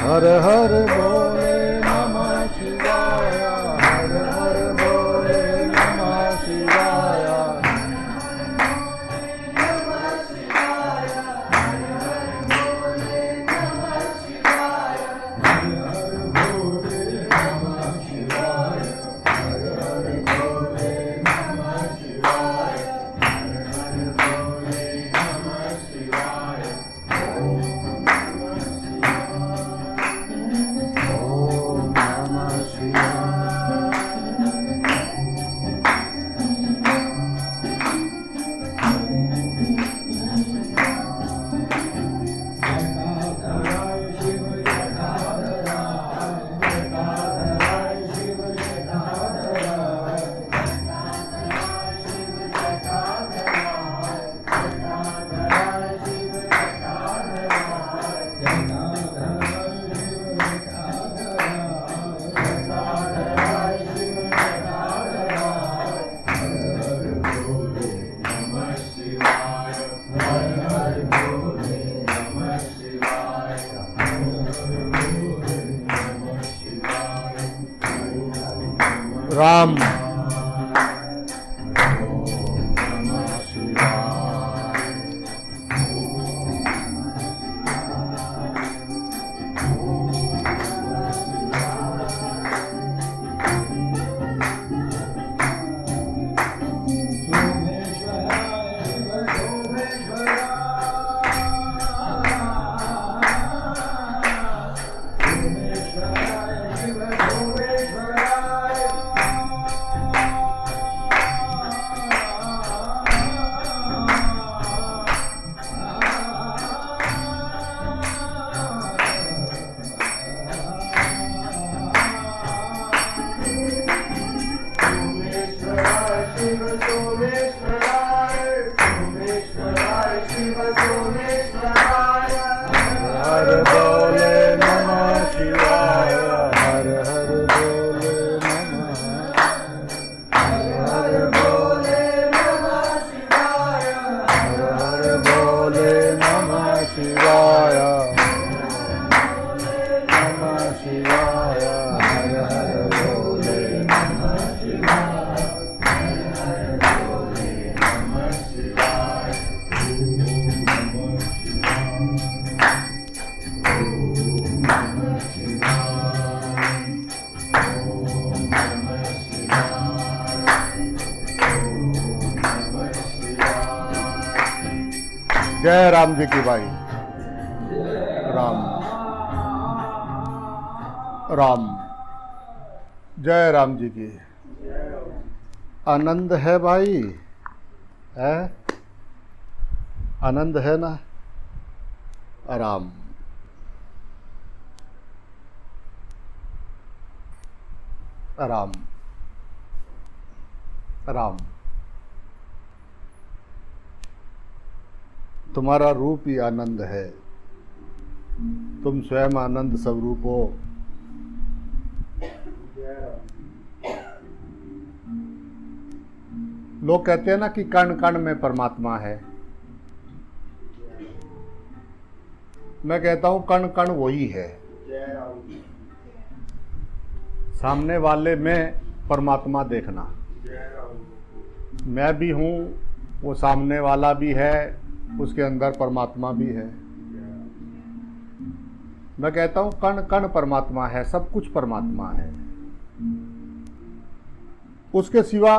हर हर बोले नमः शिवाय, हर हर बोले नमः शिवाय। राम जय राम जी की भाई। राम राम जय राम जी की। आनंद है भाई, है आनंद है ना। राम राम राम। तुम्हारा रूप ही आनंद है, तुम स्वयं आनंद स्वरूप हो। लोग कहते हैं ना कि कण कण में परमात्मा है। मैं कहता हूं कण कण वही है। सामने वाले में परमात्मा देखना। मैं भी हूं, वो सामने वाला भी है, उसके अंदर परमात्मा भी है। मैं कहता हूं कण कण परमात्मा है, सब कुछ परमात्मा है, उसके सिवा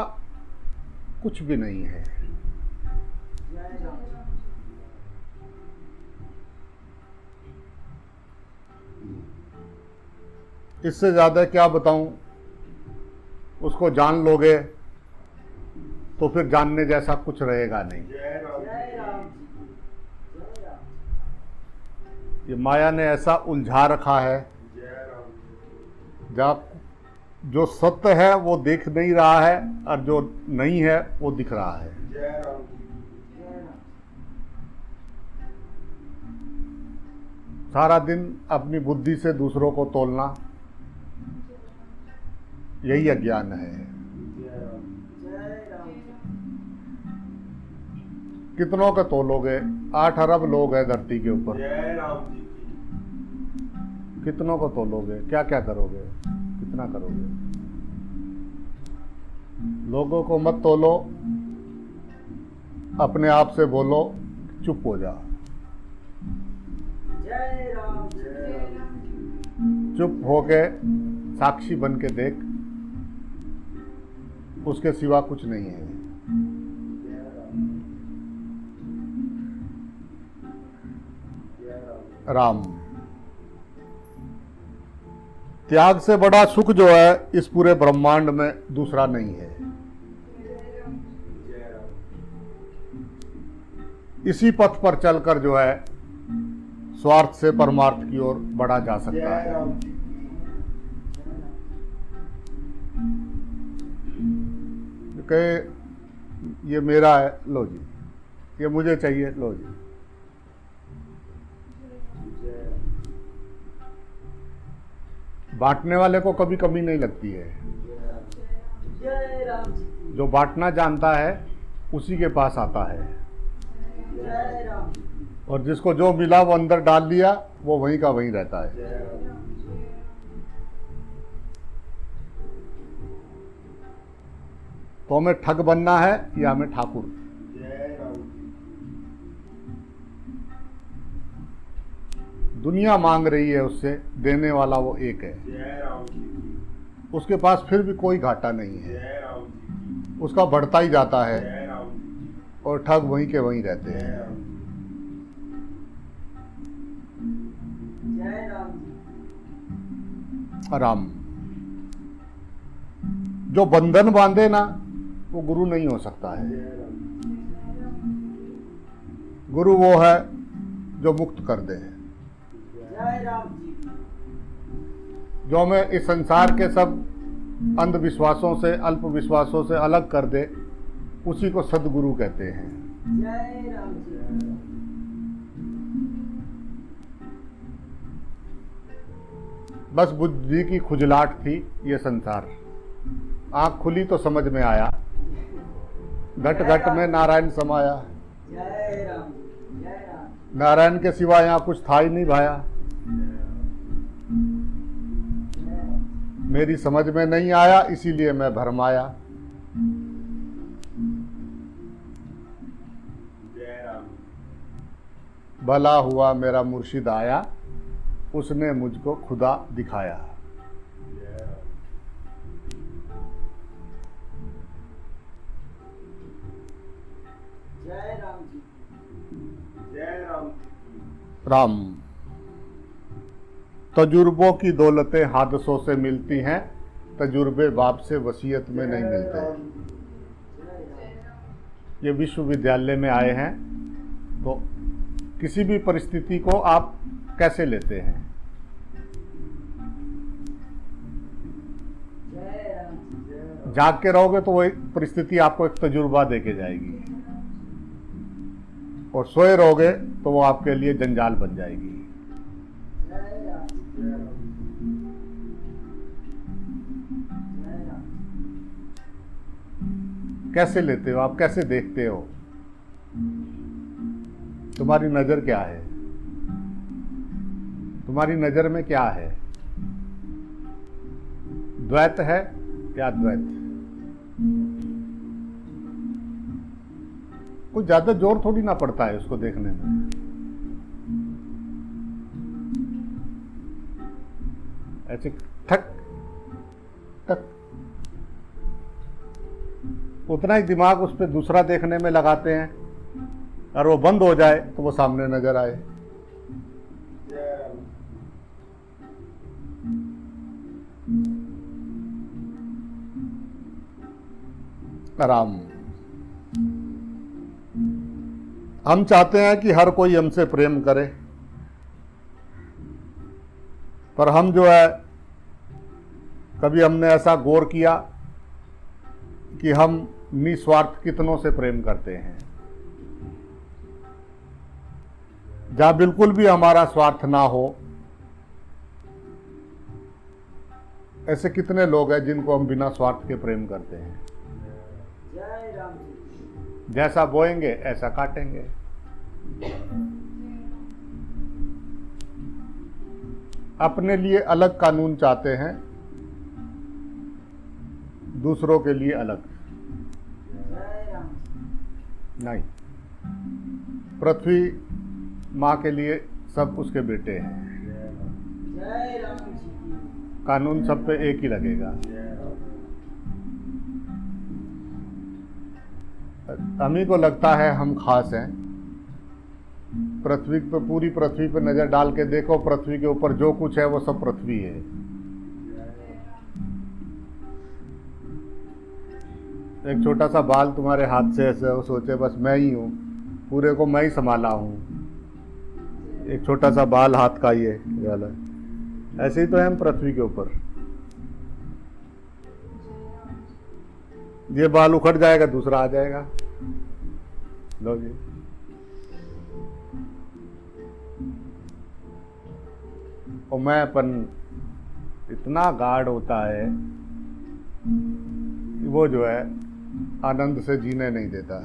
कुछ भी नहीं है। इससे ज्यादा क्या बताऊं। उसको जान लोगे तो फिर जानने जैसा कुछ रहेगा नहीं। ये माया ने ऐसा उलझा रखा है, जब जो सत्य है वो दिख नहीं रहा है और जो नहीं है वो दिख रहा है। सारा दिन अपनी बुद्धि से दूसरों को तोलना, यही अज्ञान है। कितनों का तोलोगे? 8 अरब लोग हैं धरती के ऊपर। कितनों को तोलोगे, क्या क्या करोगे, कितना करोगे? लोगों को मत तोलो, अपने आप से बोलो चुप हो जा। जय राम जय राम। चुप होके साक्षी बन के देख, उसके सिवा कुछ नहीं है। राम, त्याग से बड़ा सुख जो है इस पूरे ब्रह्मांड में दूसरा नहीं है। इसी पथ पर चलकर जो है स्वार्थ से परमार्थ की ओर बढ़ा जा सकता है। कहे ये मेरा है, लो जी, ये मुझे चाहिए, लो जी। बांटने वाले को कभी कमी नहीं लगती है। जय राम जी। जो बांटना जानता है उसी के पास आता है, जय राम। और जिसको जो मिला वो अंदर डाल लिया, वो वहीं का वहीं रहता है। तो हमें ठग बनना है या हमें ठाकुर? दुनिया मांग रही है उससे, देने वाला वो एक है। उसके पास फिर भी कोई घाटा नहीं है, उसका बढ़ता ही जाता है और ठग वहीं के वहीं रहते हैं। जय राम। राम, जो बंधन बांधे ना वो गुरु नहीं हो सकता है। गुरु वो है जो मुक्त कर दे, जय राम जी। जो हमें इस संसार के सब अंधविश्वासों से, अल्प विश्वासों से अलग कर दे, उसी को सद्गुरु कहते हैं। जय राम जी। बस बुद्धि की खुजलाहट थी ये संसार, आंख खुली तो समझ में आया, घट घट में नारायण समाया। जय राम जय राम। नारायण के सिवा यहाँ कुछ था ही नहीं भाया। मेरी समझ में नहीं आया, इसीलिए मैं भरमाया। भला हुआ मेरा मुर्शिद आया, उसने मुझको खुदा दिखाया। जय राम जी। जय राम। राम, तजुर्बों की दौलतें हादसों से मिलती हैं, तजुर्बे बाप से वसीयत में नहीं मिलते। ये विश्वविद्यालय में आए हैं, तो किसी भी परिस्थिति को आप कैसे लेते हैं? जाग के रहोगे तो वो एक परिस्थिति आपको एक तजुर्बा देके जाएगी, और सोए रहोगे तो वो आपके लिए जंजाल बन जाएगी। कैसे लेते हो आप, कैसे देखते हो? तुम्हारी नजर क्या है? तुम्हारी नजर में क्या है? द्वैत है या अद्वैत? कोई ज्यादा जोर थोड़ी ना पड़ता है उसको देखने में। ऐसे ठक ठक, उतना ही दिमाग उस पर दूसरा देखने में लगाते हैं, और वो बंद हो जाए तो वो सामने नजर आए। राम, हम चाहते हैं कि हर कोई हमसे प्रेम करे, पर हम जो है, कभी हमने ऐसा गौर किया कि हम निस्वार्थ कितनों से प्रेम करते हैं? जहां बिल्कुल भी हमारा स्वार्थ ना हो, ऐसे कितने लोग हैं जिनको हम बिना स्वार्थ के प्रेम करते हैं? जय राम जी। जैसा बोएंगे ऐसा काटेंगे। अपने लिए अलग कानून चाहते हैं, दूसरों के लिए अलग जय राम जी नहीं। पृथ्वी माँ के लिए सब उसके बेटे हैं, जय राम जी की कानून सब पे एक ही लगेगा। हम ही को लगता है हम खास हैं। पृथ्वी पे, पूरी पृथ्वी पे नजर डाल के देखो, पृथ्वी के ऊपर जो कुछ है वो सब पृथ्वी है। एक छोटा सा बाल तुम्हारे हाथ से ऐसे वो सोचे बस मैं ही हूँ, पूरे को मैं ही संभाला हूँ। एक छोटा सा बाल हाथ का ये वाला, ऐसे ही तो है हम पृथ्वी के ऊपर। ये बाल उखड़ जाएगा, दूसरा आ जाएगा। लो जी, और मैंपन इतना गाढ़ होता है कि वो जो है आनंद से जीने नहीं देता।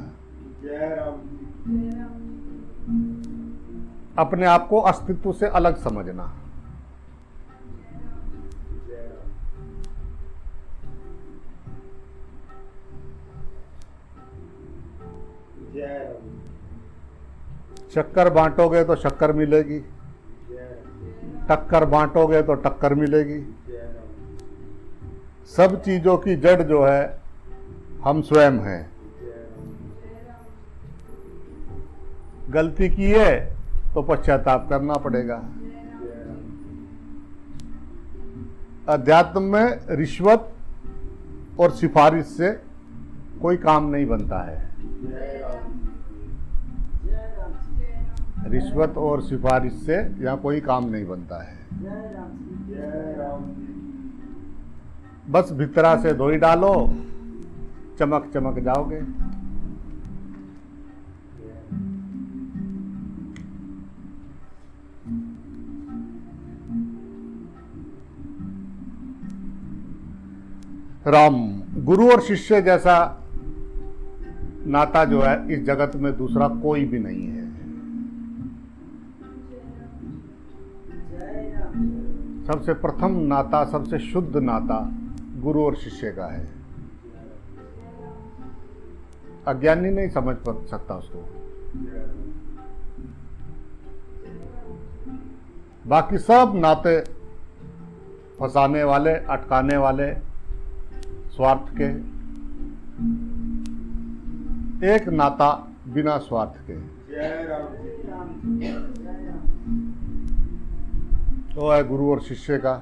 जय राम जी। अपने आप को अस्तित्व से अलग समझना। जय राम। जय राम। शक्कर बांटोगे तो शक्कर मिलेगी, जय राम। टक्कर बांटोगे तो टक्कर मिलेगी। जय राम। सब चीजों की जड़ जो है हम स्वयं हैं। जय राम। गलती की है तो पश्चाताप करना पड़ेगा। जय राम। अध्यात्म में रिश्वत और सिफारिश से कोई काम नहीं बनता है। जय राम। जय राम जी रिश्वत और सिफारिश से यहाँ कोई काम नहीं बनता है। जय राम जी जय राम जी। बस भितरा से धोई डालो, चमक चमक जाओगे। राम, गुरु और शिष्य जैसा नाता जो है इस जगत में दूसरा कोई भी नहीं है। जय राम जी सबसे प्रथम नाता, सबसे शुद्ध नाता गुरु और शिष्य का है। अज्ञानी नहीं समझ सकता उसको। बाकी सब नाते फंसाने वाले, अटकाने वाले, स्वार्थ के। एक नाता बिना स्वार्थ के, जय राम जी। जय राम जी जय राम वो है गुरु और शिष्य का।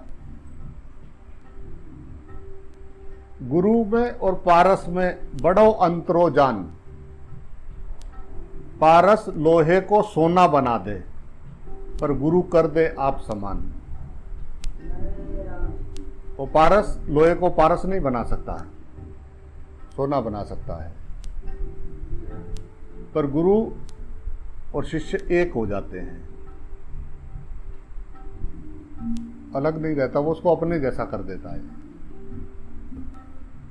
गुरु में और पारस में बड़ो अंतरो जान। पारस लोहे को सोना बना दे, पर गुरु कर दे आप समान। जय राम वो पारस लोहे को पारस नहीं बना सकता, सोना बना सकता है। पर गुरु और शिष्य एक हो जाते हैं, अलग नहीं रहता। वो उसको अपने जैसा कर देता है।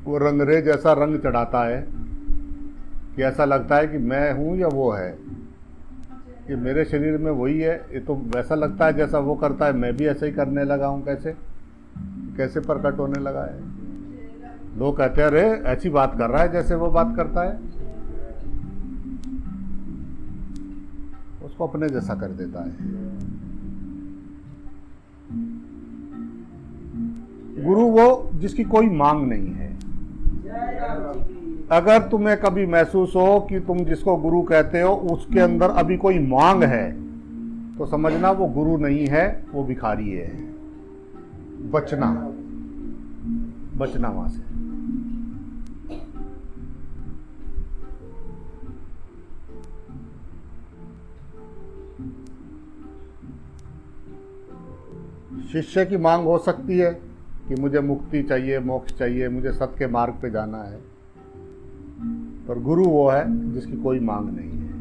वो रंगरेज ऐसा रंग चढ़ाता है कि ऐसा लगता है कि मैं हूं या वो है, कि मेरे शरीर में वही है। ये तो वैसा लगता है जैसा वो करता है, मैं भी ऐसे ही करने लगा हूं। कैसे कैसे प्रकट होने लगा है। लोग कहते हैं अरे ऐसी बात कर रहा है जैसे वो बात करता है। उसको अपने जैसा कर देता है। गुरु वो जिसकी कोई मांग नहीं है। जय राम जी अगर तुम्हें कभी महसूस हो कि तुम जिसको गुरु कहते हो उसके अंदर अभी कोई मांग है, तो समझना वो गुरु नहीं है, वो भिखारी है। बचना, बचना वहां से। शिष्य की मांग हो सकती है कि मुझे मुक्ति चाहिए, मोक्ष चाहिए, मुझे सत्य के मार्ग पे जाना है। पर गुरु वो है जिसकी कोई मांग नहीं है।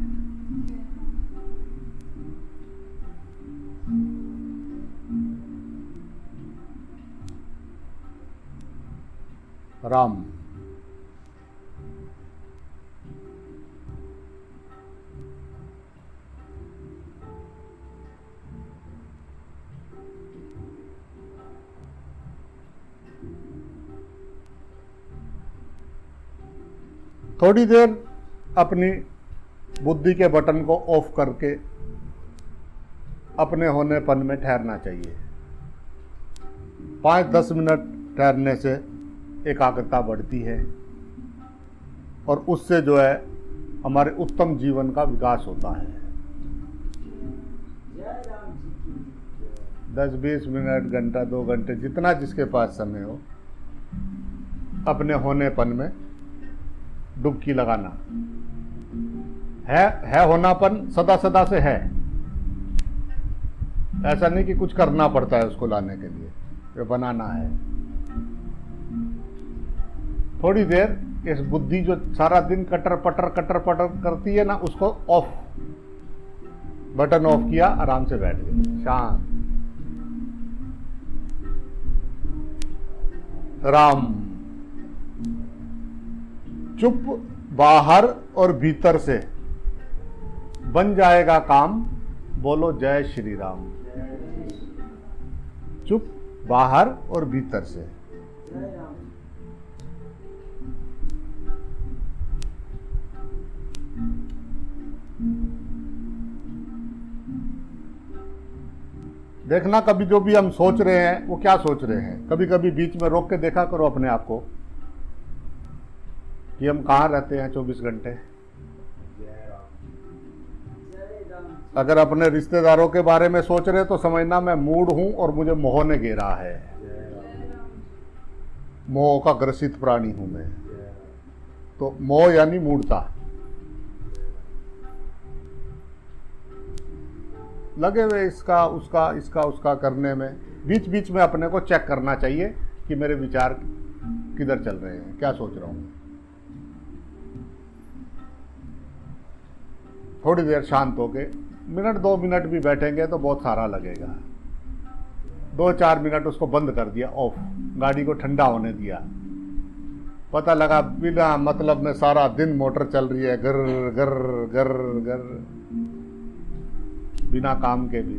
राम, थोड़ी देर अपनी बुद्धि के बटन को ऑफ करके अपने होनेपन में ठहरना चाहिए। 5-10 मिनट ठहरने से एकाग्रता बढ़ती है और उससे जो है हमारे उत्तम जीवन का विकास होता है। जय राम जी की 10-20 मिनट, घंटा, 2 घंटे, जितना जिसके पास समय हो, अपने होनेपन में डुबकी लगाना है होनापन सदा सदा से है। ऐसा नहीं कि कुछ करना पड़ता है उसको लाने के लिए, ये बनाना है। थोड़ी देर इस बुद्धि जो सारा दिन कटर पटर करती है ना, उसको ऑफ, बटन ऑफ किया, आराम से बैठ गए, शांत। राम। चुप बाहर और भीतर से बन जाएगा काम, बोलो जय श्री राम। चुप बाहर और भीतर से। जय राम देखना कभी जो भी हम सोच रहे हैं वो क्या सोच रहे हैं। कभी कभी बीच में रोक के देखा करो अपने आप को कि हम कहाँ रहते हैं 24 घंटे। जय राम अगर अपने रिश्तेदारों के बारे में सोच रहे तो समझना मैं मूड हूं और मुझे मोह ने घेरा है। मोह का ग्रसित प्राणी हूं मैं। तो मोह यानी मूढ़ता। लगे हुए इसका उसका करने में, बीच बीच में अपने को चेक करना चाहिए कि मेरे विचार किधर चल रहे हैं, क्या सोच रहा हूं। थोड़ी देर शांत होके 1-2 मिनट भी बैठेंगे तो बहुत सारा लगेगा। 2-4 मिनट उसको बंद कर दिया, ऑफ, गाड़ी को ठंडा होने दिया। पता लगा बिना मतलब में सारा दिन मोटर चल रही है, गर गर गर गर, बिना काम के भी।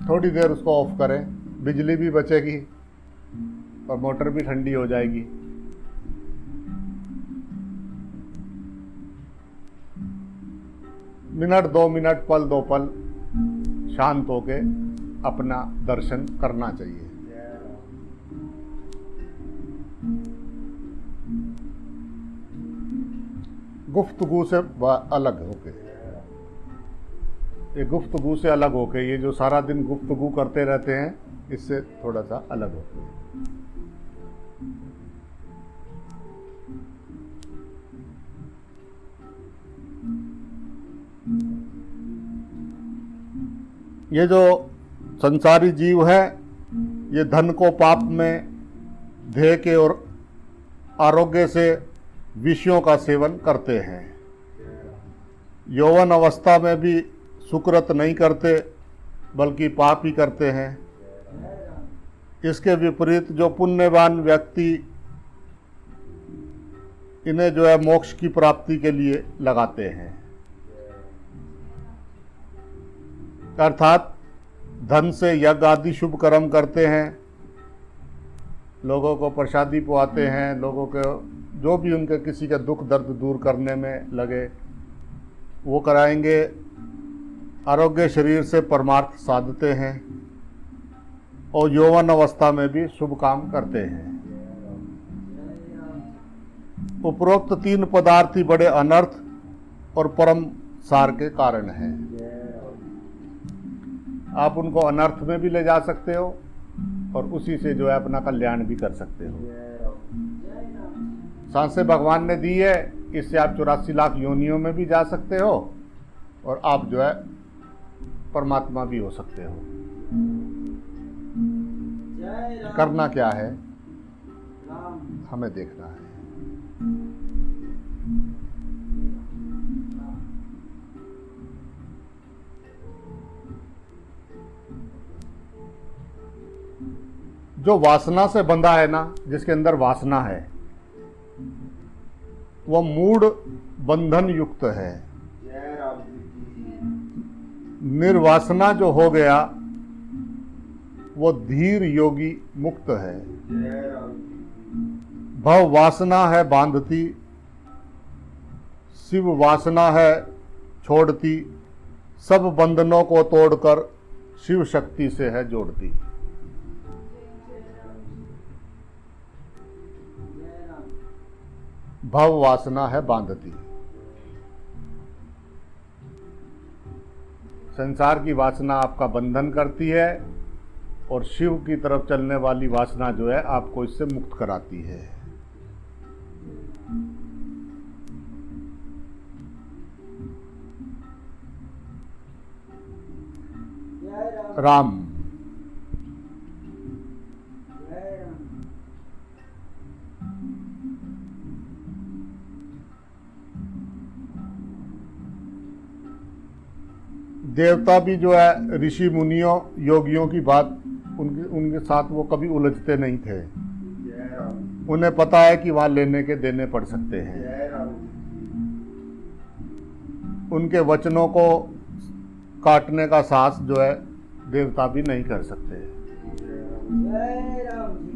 थोड़ी देर उसको ऑफ करें, बिजली भी बचेगी और मोटर भी ठंडी हो जाएगी। मिनट, 2 मिनट, पल 2 पल शांत होके अपना दर्शन करना चाहिए। गुफ्तगू से अलग होके, ये गुफ्तगू से अलग होके, ये जो सारा दिन गुफ्तगू करते रहते हैं, इससे थोड़ा सा अलग होके। ये जो संसारी जीव है, ये धन को पाप में, ध्येय के और आरोग्य से विषयों का सेवन करते हैं। यौवन अवस्था में भी सुकृत नहीं करते बल्कि पाप ही करते हैं। इसके विपरीत जो पुण्यवान व्यक्ति इन्हें जो है मोक्ष की प्राप्ति के लिए लगाते हैं, अर्थात धन से यज्ञ आदि शुभ कर्म करते हैं, लोगों को प्रसादी पहुँचाते हैं, लोगों को जो भी उनके किसी का दुख दर्द दूर करने में लगे वो कराएंगे। आरोग्य शरीर से परमार्थ साधते हैं और यौवन अवस्था में भी शुभ काम करते हैं। उपरोक्त 3 पदार्थ ही बड़े अनर्थ और परम सार के कारण हैं। आप उनको अनर्थ में भी ले जा सकते हो और उसी से जो है अपना कल्याण भी कर सकते हो। सांसें भगवान ने दी है, इससे आप 84 लाख योनियों में भी जा सकते हो और आप जो है परमात्मा भी हो सकते हो। जय राम करना क्या है, राम हमें देखना है। जो वासना से बंधा है ना, जिसके अंदर वासना है, वह मूढ़ बंधन युक्त है। जय राम जी की निर्वासना जो हो गया वो धीर योगी मुक्त है। जय राम जी की भव वासना है बांधती, शिव वासना है छोड़ती, सब बंधनों को तोड़कर शिव शक्ति से है जोड़ती। जय राम भव वासना है बांधती, संसार की वासना आपका बंधन करती है और शिव की तरफ चलने वाली वासना जो है आपको इससे मुक्त कराती है। जय राम राम जय राम देवता भी जो है ऋषि मुनियों योगियों की बात उनके साथ वो कभी उलझते नहीं थे। जय राम उन्हें पता है कि वहां लेने के देने पड़ सकते हैं। जय राम उनके वचनों को काटने का साहस जो है देवता भी नहीं कर सकते। जय राम जी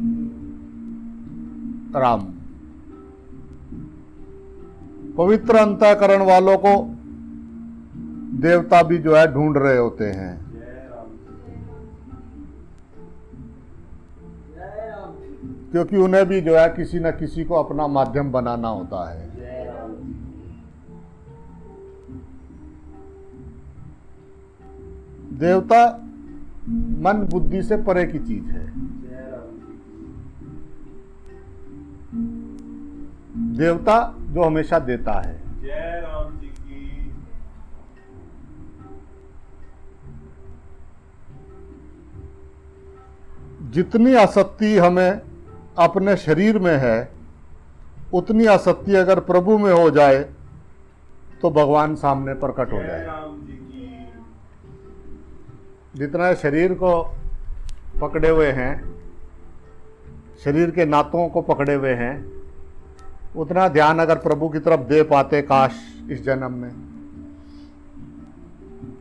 की राम पवित्र अंतःकरण वालों को देवता भी जो है ढूंढ रहे होते हैं। जय राम जय राम जी क्योंकि उन्हें भी जो है किसी न किसी को अपना माध्यम बनाना होता है। जय राम देवता मन बुद्धि से परे की चीज है। जय राम देवता जो हमेशा देता है। जय राम जी की जितनी आसक्ति हमें अपने शरीर में है उतनी आसक्ति अगर प्रभु में हो जाए तो भगवान सामने प्रकट हो जय जाए। राम जी की जितना शरीर को पकड़े हुए हैं, शरीर के नातों को पकड़े हुए हैं, उतना ध्यान अगर प्रभु की तरफ दे पाते काश इस जन्म में,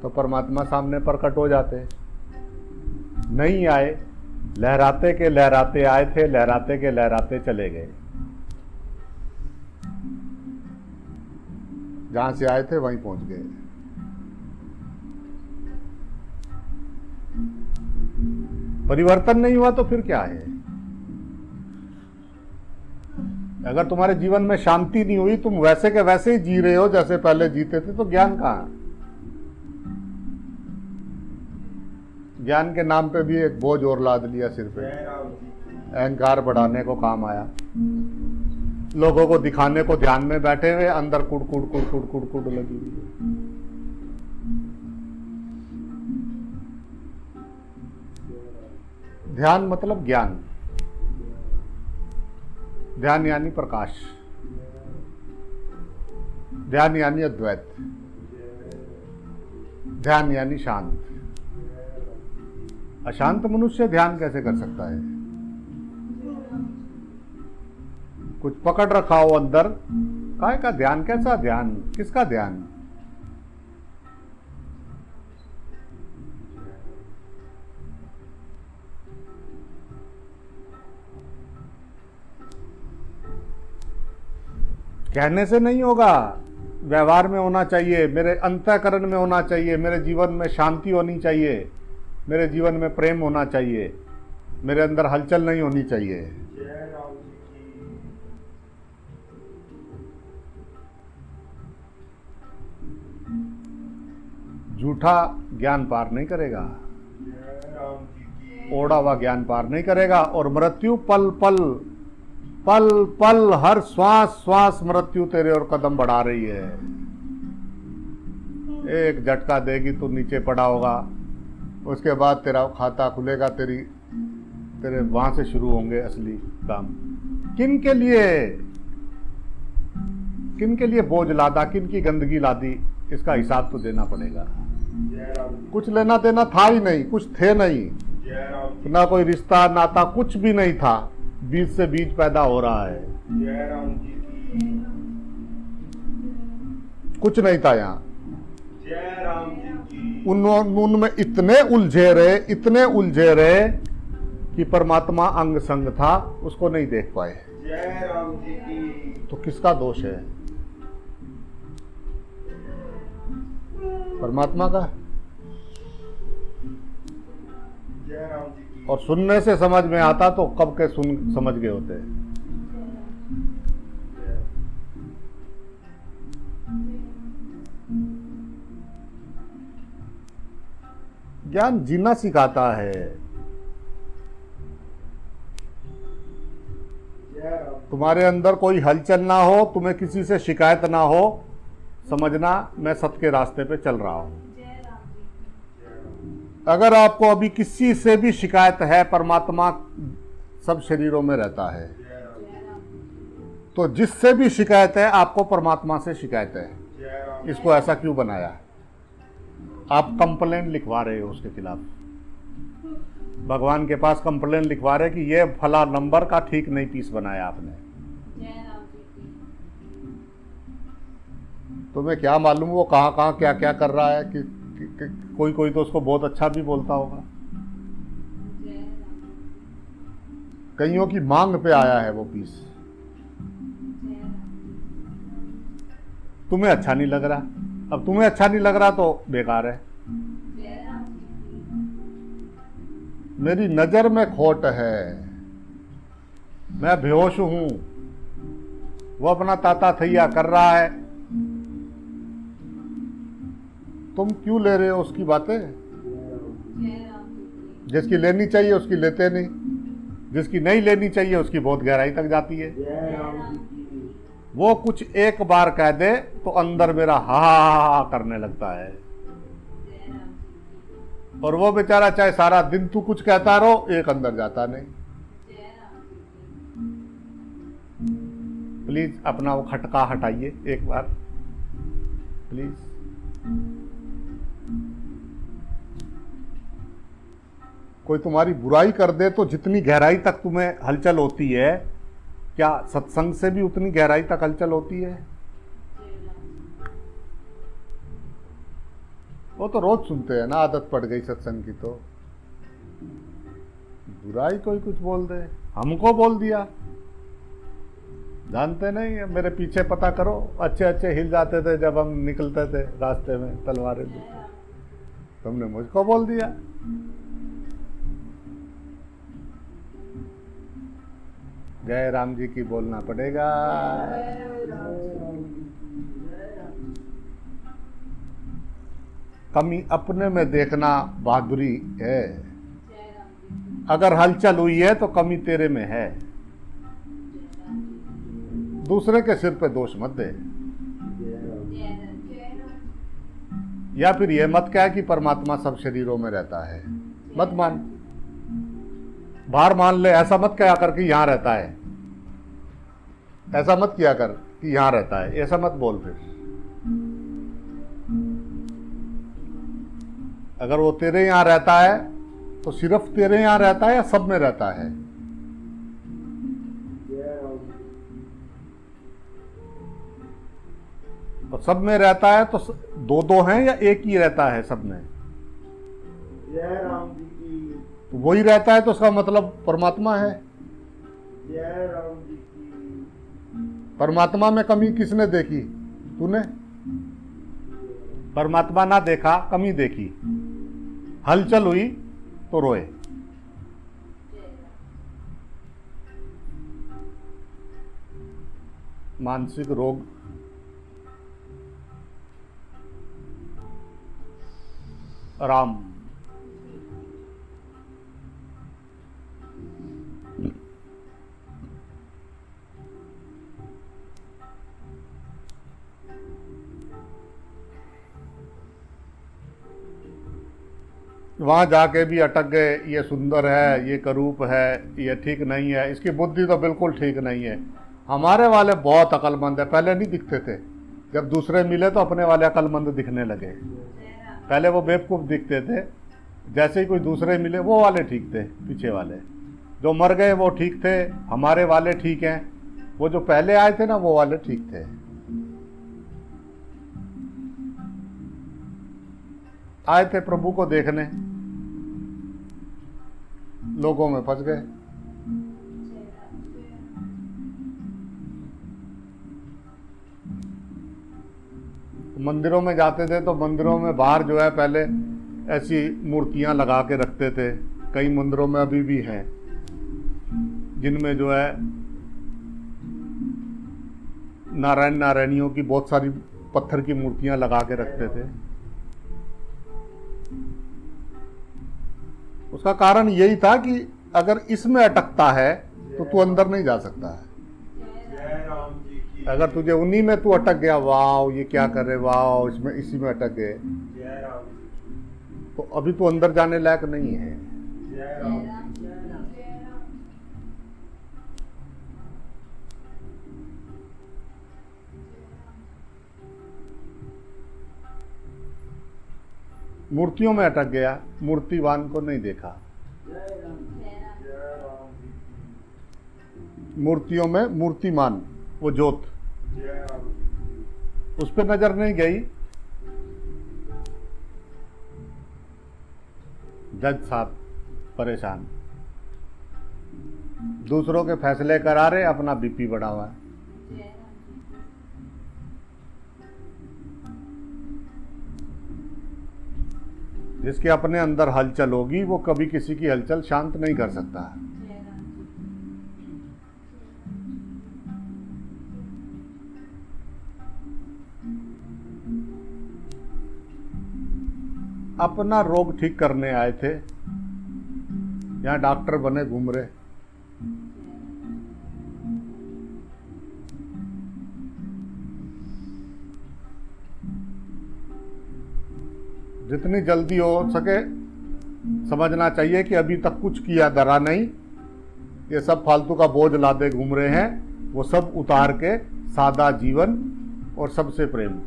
तो परमात्मा सामने प्रकट हो जाते। नहीं आए, लहराते के लहराते आए थे, लहराते के लहराते चले गए। जहां से आए थे वहीं पहुंच गए। परिवर्तन नहीं हुआ तो फिर क्या है? अगर तुम्हारे जीवन में शांति नहीं हुई, तुम वैसे के वैसे ही जी रहे हो जैसे पहले जीते थे, तो ज्ञान कहां? ज्ञान के नाम पे भी एक बोझ और लाद लिया सिर पे। जय राम जी की अहंकार बढ़ाने को काम आया, लोगों को दिखाने को ध्यान में बैठे हुए, अंदर कुड़ कुड़ कुड़ कुड़ कुड़ कुड़ लगी हुई है। ध्यान मतलब ज्ञान, ध्यान यानी प्रकाश, ध्यान यानी अद्वैत, ध्यान यानी शांत। अशांत मनुष्य ध्यान कैसे कर सकता है? कुछ पकड़ रखा हो अंदर, काय का ध्यान? कैसा ध्यान? किसका ध्यान? कहने से नहीं होगा, व्यवहार में होना चाहिए, मेरे अंतःकरण में होना चाहिए, मेरे जीवन में शांति होनी चाहिए, मेरे जीवन में प्रेम होना चाहिए, मेरे अंदर हलचल नहीं होनी चाहिए। जय राम जी की झूठा ज्ञान पार नहीं करेगा, जय राम जी की ओढ़ा हुआ ज्ञान पार नहीं करेगा। और मृत्यु पल पल पल पल, हर श्वास श्वास मृत्यु तेरे और कदम बढ़ा रही है। एक झटका देगी तो नीचे पड़ा होगा, उसके बाद तेरा खाता खुलेगा, तेरे वहां से शुरू होंगे असली काम। किन के लिए बोझ लादा, किन की गंदगी लादी, इसका हिसाब तो देना पड़ेगा। जय राम जी कुछ लेना देना था ही नहीं, कुछ थे नहीं, जय राम जी ना कोई रिश्ता नाता, कुछ भी नहीं था। बीज से बीज पैदा हो रहा है, जय राम जी की कुछ नहीं था यहाँ। जय राम जी की उनमें इतने उलझे रहे कि परमात्मा अंग संग था, उसको नहीं देख पाए। जय राम जी की तो किसका दोष है? परमात्मा का। जय राम जी की और सुनने से समझ में आता तो कब के समझ गए होते। ज्ञान जीना सिखाता है। जय राम तुम्हारे अंदर कोई हलचल ना हो, तुम्हें किसी से शिकायत ना हो, समझना मैं सत्य के रास्ते पे चल रहा हूं। अगर आपको अभी किसी से भी शिकायत है, परमात्मा सब शरीरों में रहता है, तो जिससे भी शिकायत है आपको परमात्मा से शिकायत है। जय राम इसको ऐसा क्यों बनाया? आप कंप्लेंट लिखवा रहे हो उसके खिलाफ, भगवान के पास कंप्लेंट लिखवा रहे कि ये फला नंबर का ठीक नहीं पीस बनाया आपने। तुम्हें क्या मालूम वो कहाँ कहाँ क्या क्या कर रहा है कि कोई कोई तो उसको बहुत अच्छा भी बोलता होगा। कईयों की मांग पे आया है वो पीस, तुम्हें अच्छा नहीं लग रहा। अब तुम्हें अच्छा नहीं लग रहा तो बेकार है। मेरी नजर में खोट है, मैं बेहोश हूं, वो अपना ताता थैया कर रहा है, तुम क्यों ले रहे हो उसकी बातें? जिसकी लेनी चाहिए उसकी लेते नहीं, जिसकी नहीं लेनी चाहिए उसकी बहुत गहराई तक जाती है। जय राम जी की वो कुछ एक बार कह दे तो अंदर मेरा हा हा हा करने लगता है, और वो बेचारा चाहे सारा दिन तू कुछ कहता रहो, एक अंदर जाता नहीं। प्लीज अपना वो खटका हटाइए एक बार, प्लीज। कोई तुम्हारी बुराई कर दे तो जितनी गहराई तक तुम्हें हलचल होती है, क्या सत्संग से भी उतनी गहराई तक हलचल होती है? वो तो रोज सुनते हैं ना, आदत पड़ गई सत्संग की। तो बुराई कोई कुछ बोल दे, हमको बोल दिया, जानते नहीं है। मेरे पीछे पता करो, अच्छे अच्छे हिल जाते थे जब हम निकलते थे रास्ते में तलवारें लेके, तुमने मुझको बोल दिया। जय राम जी की बोलना पड़ेगा। कमी अपने में देखना बहादुरी है। अगर हलचल हुई है तो कमी तेरे में है, दूसरे के सिर पे दोष मत दे। या फिर यह मत कह कि परमात्मा सब शरीरों में रहता है, मत मान। बाहर मान ले, ऐसा मत कहा कर कि यहां रहता है, ऐसा मत किया कर कि यहां रहता है, ऐसा मत बोल। फिर अगर वो तेरे यहां रहता है तो सिर्फ तेरे यहां रहता है या सब में रहता है? जय राम तो सब में रहता है तो दो दो हैं या एक ही रहता है सब में? जय राम जी की तो वही रहता है तो उसका मतलब परमात्मा है। जय राम जी की परमात्मा में कमी किसने देखी? तूने। परमात्मा ना देखा, कमी देखी, हलचल हुई तो रोए। मानसिक रोग राम। वहां जाके भी अटक गए, ये सुंदर है, ये करूप है, ये ठीक नहीं है, इसकी बुद्धि तो बिल्कुल ठीक नहीं है। हमारे वाले बहुत अक्लमंद है, पहले नहीं दिखते थे, जब दूसरे मिले तो अपने वाले अक्लमंद दिखने लगे। पहले वो बेवकूफ़ दिखते थे, जैसे ही कोई दूसरे मिले वो वाले ठीक थे, पीछे वाले जो मर गए वो ठीक थे, हमारे वाले ठीक हैं, वो जो पहले आए थे ना वो वाले ठीक थे। आए थे प्रभु को देखने, लोगों में फंस गए। मंदिरों में जाते थे तो मंदिरों में बाहर जो है पहले ऐसी मूर्तियां लगा के रखते थे। कई मंदिरों में अभी भी हैं जिनमें जो है नारायण नारायणियों की बहुत सारी पत्थर की मूर्तियां लगा के रखते थे। उसका कारण यही था कि अगर इसमें अटकता है तो तू अंदर नहीं जा सकता है। जय राम जी की अगर तुझे उन्हीं में तू अटक गया, वाह ये क्या कर रहे, वाह इसमें इसी में अटक गए, जय राम जी तो अभी तो अंदर जाने लायक नहीं है। की जय राम जी जय राम मूर्तियों में अटक गया, मूर्तिवान को नहीं देखा। जय राम जय राम जी की मूर्तियों में मूर्तिमान, वो ज्योत, जय राम जी उस पर नजर नहीं गई। जज साहब परेशान, दूसरों के फैसले करा रहे, अपना बीपी बढ़ा हुआ है। जिसके अपने अंदर हलचल होगी वो कभी किसी की हलचल शांत नहीं कर सकता है। अपना रोग ठीक करने आए थे, यहाँ डॉक्टर बने घूम रहे। जितनी जल्दी हो सके समझना चाहिए कि अभी तक कुछ किया धरा नहीं, ये सब फालतू का बोझ लादे घूम रहे हैं। वो सब उतार के सादा जीवन और सबसे प्रेम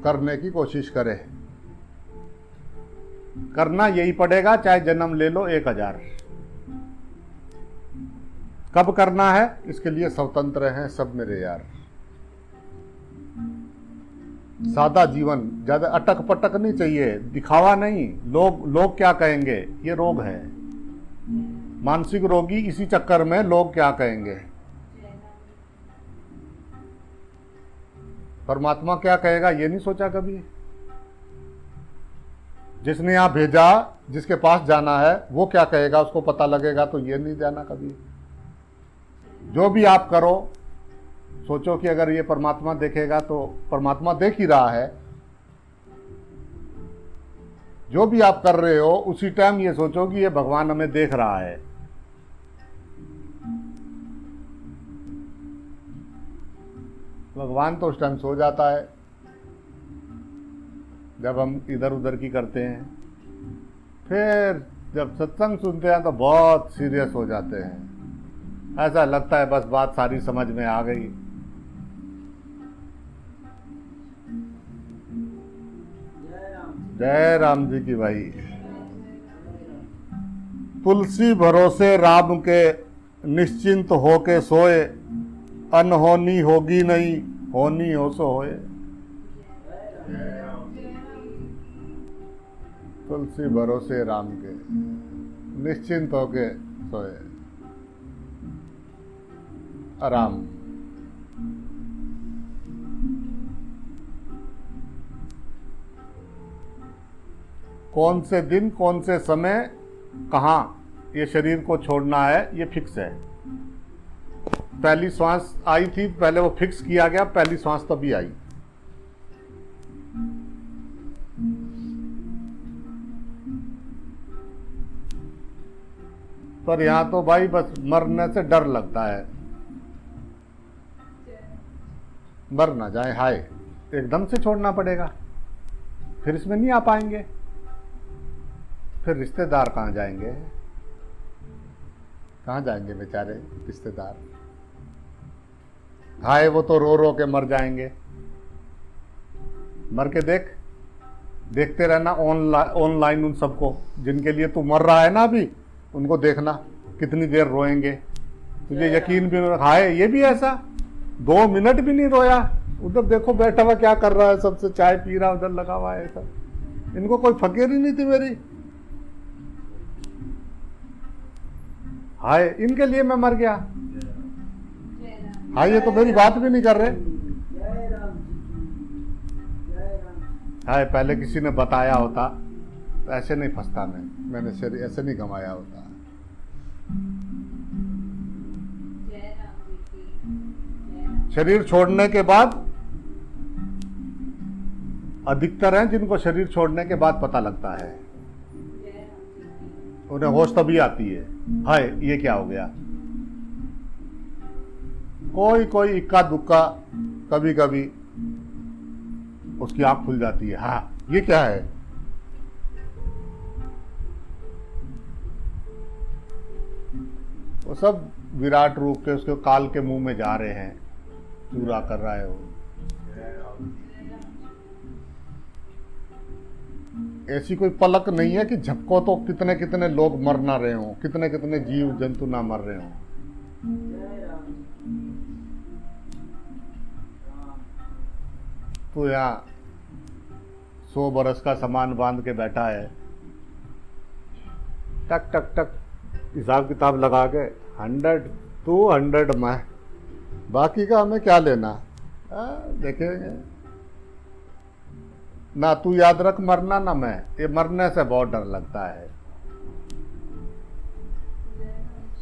करने की कोशिश करें। करना यही पड़ेगा, चाहे जन्म ले लो 1000। कब करना है इसके लिए स्वतंत्र हैं सब मेरे यार। सादा जीवन, ज्यादा अटक पटक नहीं चाहिए, दिखावा नहीं। लोग क्या कहेंगे, ये रोग है। मानसिक रोगी इसी चक्कर में लोग क्या कहेंगे, परमात्मा क्या कहेगा ये नहीं सोचा कभी। जिसने यहां भेजा, जिसके पास जाना है वो क्या कहेगा उसको पता लगेगा, तो ये नहीं जाना कभी। जो भी आप करो सोचो कि अगर ये परमात्मा देखेगा तो परमात्मा देख ही रहा है। जो भी आप कर रहे हो उसी टाइम ये सोचो कि ये भगवान हमें देख रहा है। भगवान तो उस टाइम सो जाता है जब हम इधर उधर की करते हैं। फिर जब सत्संग सुनते हैं तो बहुत सीरियस हो जाते हैं। ऐसा लगता है बस बात सारी समझ में आ गई। जय राम जी की भाई। तुलसी भरोसे राम के निश्चिंत होके सोए, अनहोनी होगी नहीं, होनी हो सो होए। तुलसी भरोसे राम के निश्चिंत होके सोए, आराम। कौन से दिन, कौन से समय, कहाँ ये शरीर को छोड़ना है ये फिक्स है। पहली श्वास आई थी पहले वो फिक्स किया गया, पहली श्वास तभी आई। पर यहां तो भाई बस मरने से डर लगता है, मर ना जाए, हाय एकदम से छोड़ना पड़ेगा, फिर इसमें नहीं आ पाएंगे। फिर रिश्तेदार कहाँ जाएंगे, कहाँ जाएंगे बेचारे रिश्तेदार। हाय वो तो रो रो के मर जाएंगे। मर के देखते रहना ऑनलाइन उन सबको जिनके लिए तू मर रहा है ना अभी, उनको देखना कितनी देर रोएंगे। तुझे यकीन भी नहीं, हाय ये भी ऐसा 2 मिनट भी नहीं रोया। उधर देखो बैठा हुआ क्या कर रहा है, सबसे चाय पी रहा, उधर लगा हुआ है सब। इनको कोई फकीर ही नहीं थी मेरी। हाय इनके लिए मैं मर गया। हाय ये तो मेरी बात भी नहीं कर रहे। जय राम जी हाय पहले किसी ने बताया होता तो ऐसे नहीं फंसता मैंने शरीर ऐसे नहीं गंवाया होता। जय राम जी की जय राम। शरीर छोड़ने के बाद अधिकतर हैं जिनको शरीर छोड़ने के बाद पता लगता है, जय राम जी की। उन्हें होश तभी आती है, हाय ये क्या हो गया। कोई इक्का दुक्का कभी कभी उसकी आंख खुल जाती है, हाँ ये क्या है। वो सब विराट रूप के उसके काल के मुंह में जा रहे हैं, चूरा कर रहा है वो। ऐसी कोई पलक नहीं है कि झपको तो कितने कितने लोग मर ना रहे हों, कितने कितने जीव जंतु ना मर रहे हों। जय राम जी राम। तो यहाँ 100 बरस का सामान बांध के बैठा है, टक टक टक हिसाब किताब लगा के 100 200 मैं, बाकी का हमें क्या लेना। देखेंगे ना, तू याद रख मरना ना मैं, ये मरने से बहुत डर लगता है।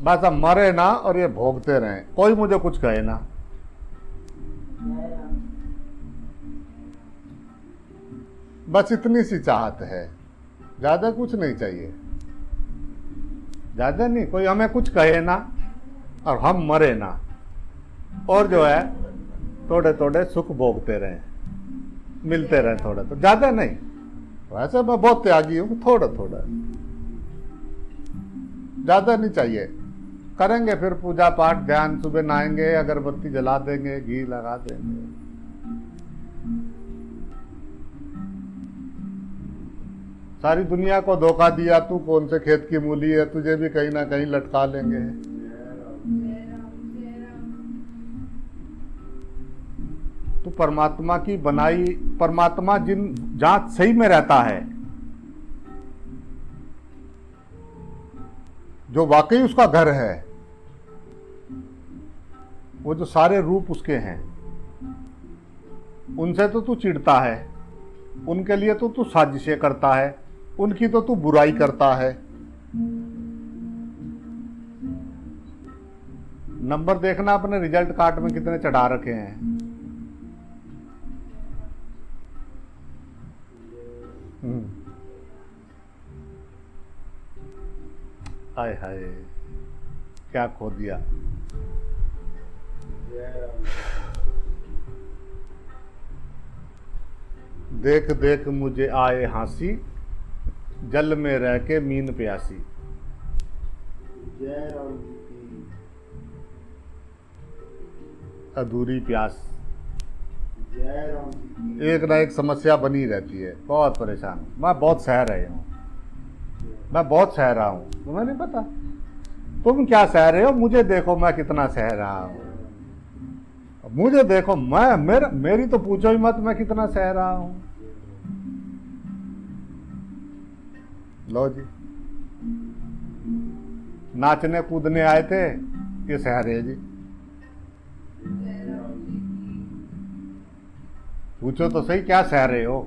बस हम मरे ना और ये भोगते रहें, कोई मुझे कुछ कहे ना। जय राम। बस इतनी सी चाहत है, ज्यादा कुछ नहीं चाहिए, ज्यादा नहीं। कोई हमें कुछ कहे ना और हम मरे ना, और जो है थोड़े थोड़े सुख भोगते रहें, मिलते रहे थोड़ा, तो ज्यादा नहीं। वैसे मैं बहुत त्यागी हूं, थोड़ा थोड़ा, ज्यादा नहीं चाहिए। करेंगे फिर पूजा पाठ ध्यान, सुबह नहाएंगे, अगरबत्ती जला देंगे, घी लगा देंगे। सारी दुनिया को धोखा दिया, तू कौन से खेत की मूली है, तुझे भी कहीं ना कहीं लटका लेंगे। जय राम जय राम। तो परमात्मा की बनाई, परमात्मा जहां सही में रहता है, जो वाकई उसका घर है, वो जो सारे रूप उसके हैं, उनसे तो तू चिढ़ता है, उनके लिए तो तू साजिशें करता है, उनकी तो तू बुराई करता है। नंबर देखना अपने रिजल्ट कार्ड में कितने चढ़ा रखे हैं। हाय हाय क्या खो दिया। देख देख मुझे आए हंसी, जल में रह के मीन प्यासी। जय राम जी की अधूरी प्यास, जय राम जी की। एक ना एक समस्या बनी रहती है। बहुत परेशान हूं मैं, बहुत सह रहे हूँ, मैं बहुत सह रहा हूँ। तुम्हें नहीं पता तुम क्या सह रहे हो, मुझे देखो मैं कितना सह रहा हूँ। मुझे देखो, मेरी तो पूछो ही मत मैं कितना सह रहा हूँ। लो जी, नाचने कूदने आए थे, ये सह रहे जी। जय राम जी की। पूछो तो सही क्या सह रहे हो।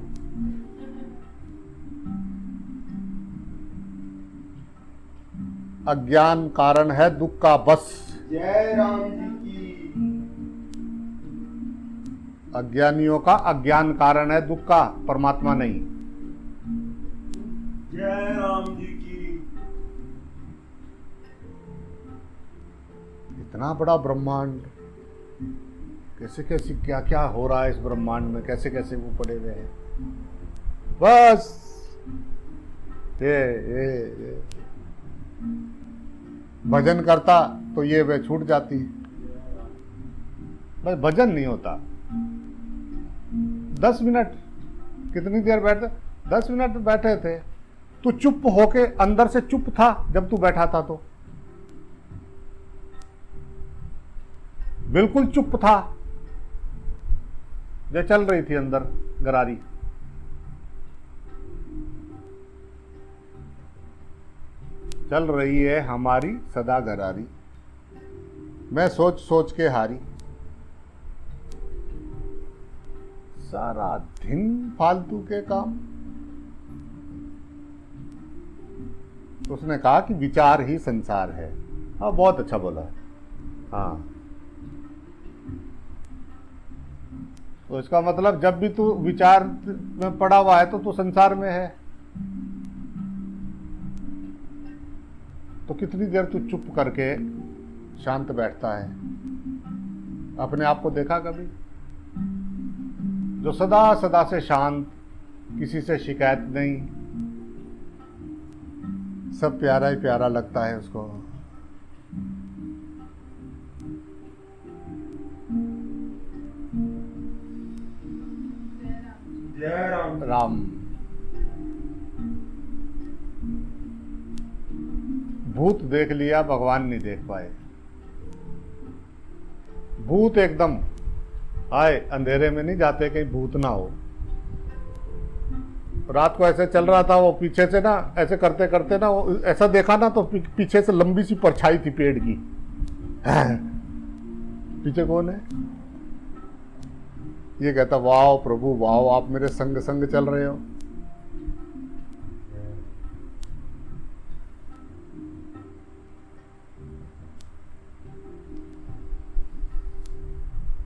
अज्ञान कारण है दुख का बस। जय राम जी की। अज्ञानियों का अज्ञान कारण है दुख का, परमात्मा नहीं। जय राम जी की। इतना बड़ा ब्रह्मांड, कैसे कैसे क्या क्या हो रहा है इस ब्रह्मांड में, कैसे कैसे वो पड़े हुए हैं। बस ये भजन करता तो ये वे छूट जाती। बस भजन नहीं होता। 10 मिनट, कितनी देर बैठे, 10 मिनट बैठे थे, तू चुप होके, अंदर से चुप था जब तू बैठा था, तो बिल्कुल चुप था। जो चल रही थी अंदर गरारी, चल रही है हमारी सदा गरारी। मैं सोच सोच के हारी, सारा दिन फालतू के काम। तो उसने कहा कि विचार ही संसार है। हाँ, बहुत अच्छा बोला। हाँ, तो इसका मतलब जब भी तू विचार में पड़ा हुआ है तो तू संसार में है। तो कितनी देर तू चुप करके शांत बैठता है? अपने आप को देखा कभी? जो सदा सदा से शांत, किसी से शिकायत नहीं, सब प्यारा ही प्यारा लगता है उसको। जय राम जी। राम। भूत देख लिया, भगवान नहीं देख पाए। भूत एकदम आए, अंधेरे में नहीं जाते कहीं भूत ना हो। रात को ऐसे चल रहा था, वो पीछे से ना ऐसे करते करते ना वो ऐसा देखा ना, तो पीछे से लंबी सी परछाई थी पेड़ की। पीछे कौन है? ये कहता, वाह प्रभु वाह, आप मेरे संग संग चल रहे हो।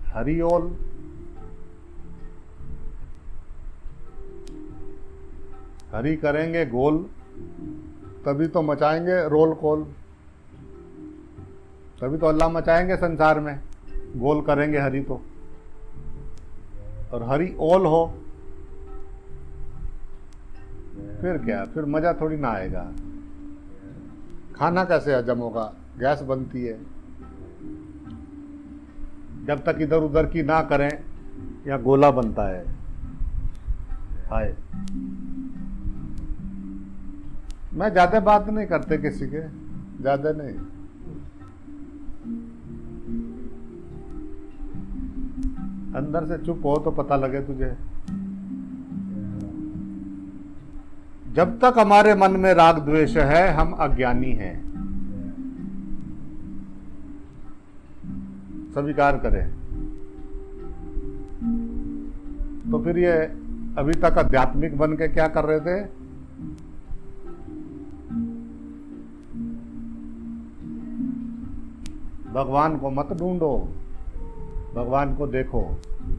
हरि ओल। हरि करेंगे गोल, तभी तो मचाएंगे रोल कोल। तभी तो अल्लाह मचाएंगे संसार में, गोल करेंगे हरि तो। और हरि ओल हो फिर क्या? फिर मजा थोड़ी ना आएगा। खाना कैसे हजम होगा? गैस बनती है। जब तक इधर उधर की ना करें, या गोला बनता है। हाय, मैं ज्यादा बात नहीं करते किसी के, ज्यादा नहीं। अंदर से चुप हो तो पता लगे तुझे। जब तक हमारे मन में राग द्वेष है, हम अज्ञानी हैं। स्वीकार करें। तो फिर ये अभी तक आध्यात्मिक बन के क्या कर रहे थे? भगवान को मत ढूंढो, भगवान को देखो।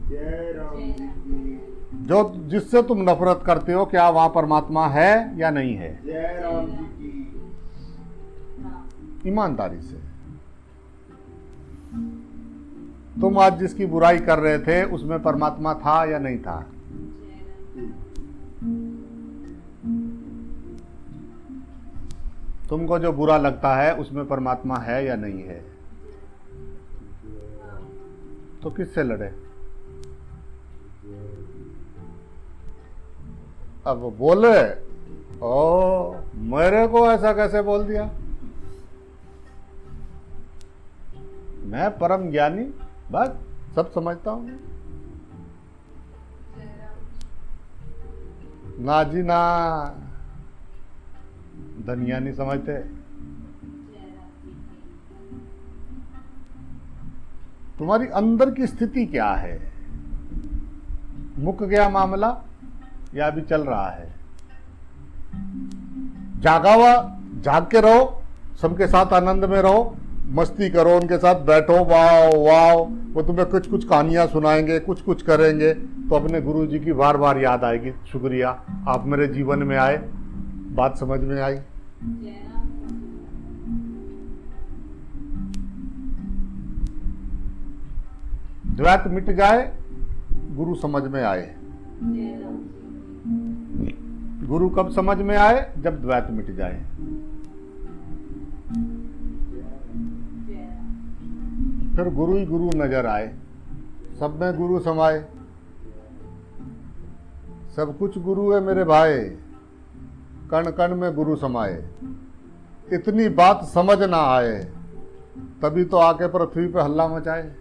जय राम जी की। जो जिससे तुम नफरत करते हो, क्या वहां परमात्मा है या नहीं है? जय राम जी की। ईमानदारी से। तुम आज जिसकी बुराई कर रहे थे, उसमें परमात्मा था या नहीं था? तुमको जो बुरा लगता है, उसमें परमात्मा है या नहीं है? तो किससे लड़े? अब वो बोले, ओ मेरे को ऐसा कैसे बोल दिया? मैं परम ज्ञानी, बस सब समझता हूं। ना जी ना, धनिया नहीं समझते। तुम्हारी अंदर की स्थिति क्या है? मुक गया मामला या अभी चल रहा है? जागा हुआ, जाग के रहो, सबके साथ आनंद में रहो, मस्ती करो, उनके साथ बैठो, वाह वाह। वो तुम्हें कुछ कुछ कहानियां सुनाएंगे, कुछ कुछ करेंगे, तो अपने गुरु जी की बार बार याद आएगी। शुक्रिया, आप मेरे जीवन में आए, बात समझ में आई। द्वैत मिट जाए, गुरु समझ में आए। गुरु कब समझ में आए? जब द्वैत मिट जाए। फिर गुरु ही गुरु नजर आए, सब में गुरु समाए। सब कुछ गुरु है मेरे भाई, कण कण में गुरु समाए। इतनी बात समझ ना आए, तभी तो आके पृथ्वी पे हल्ला मचाए।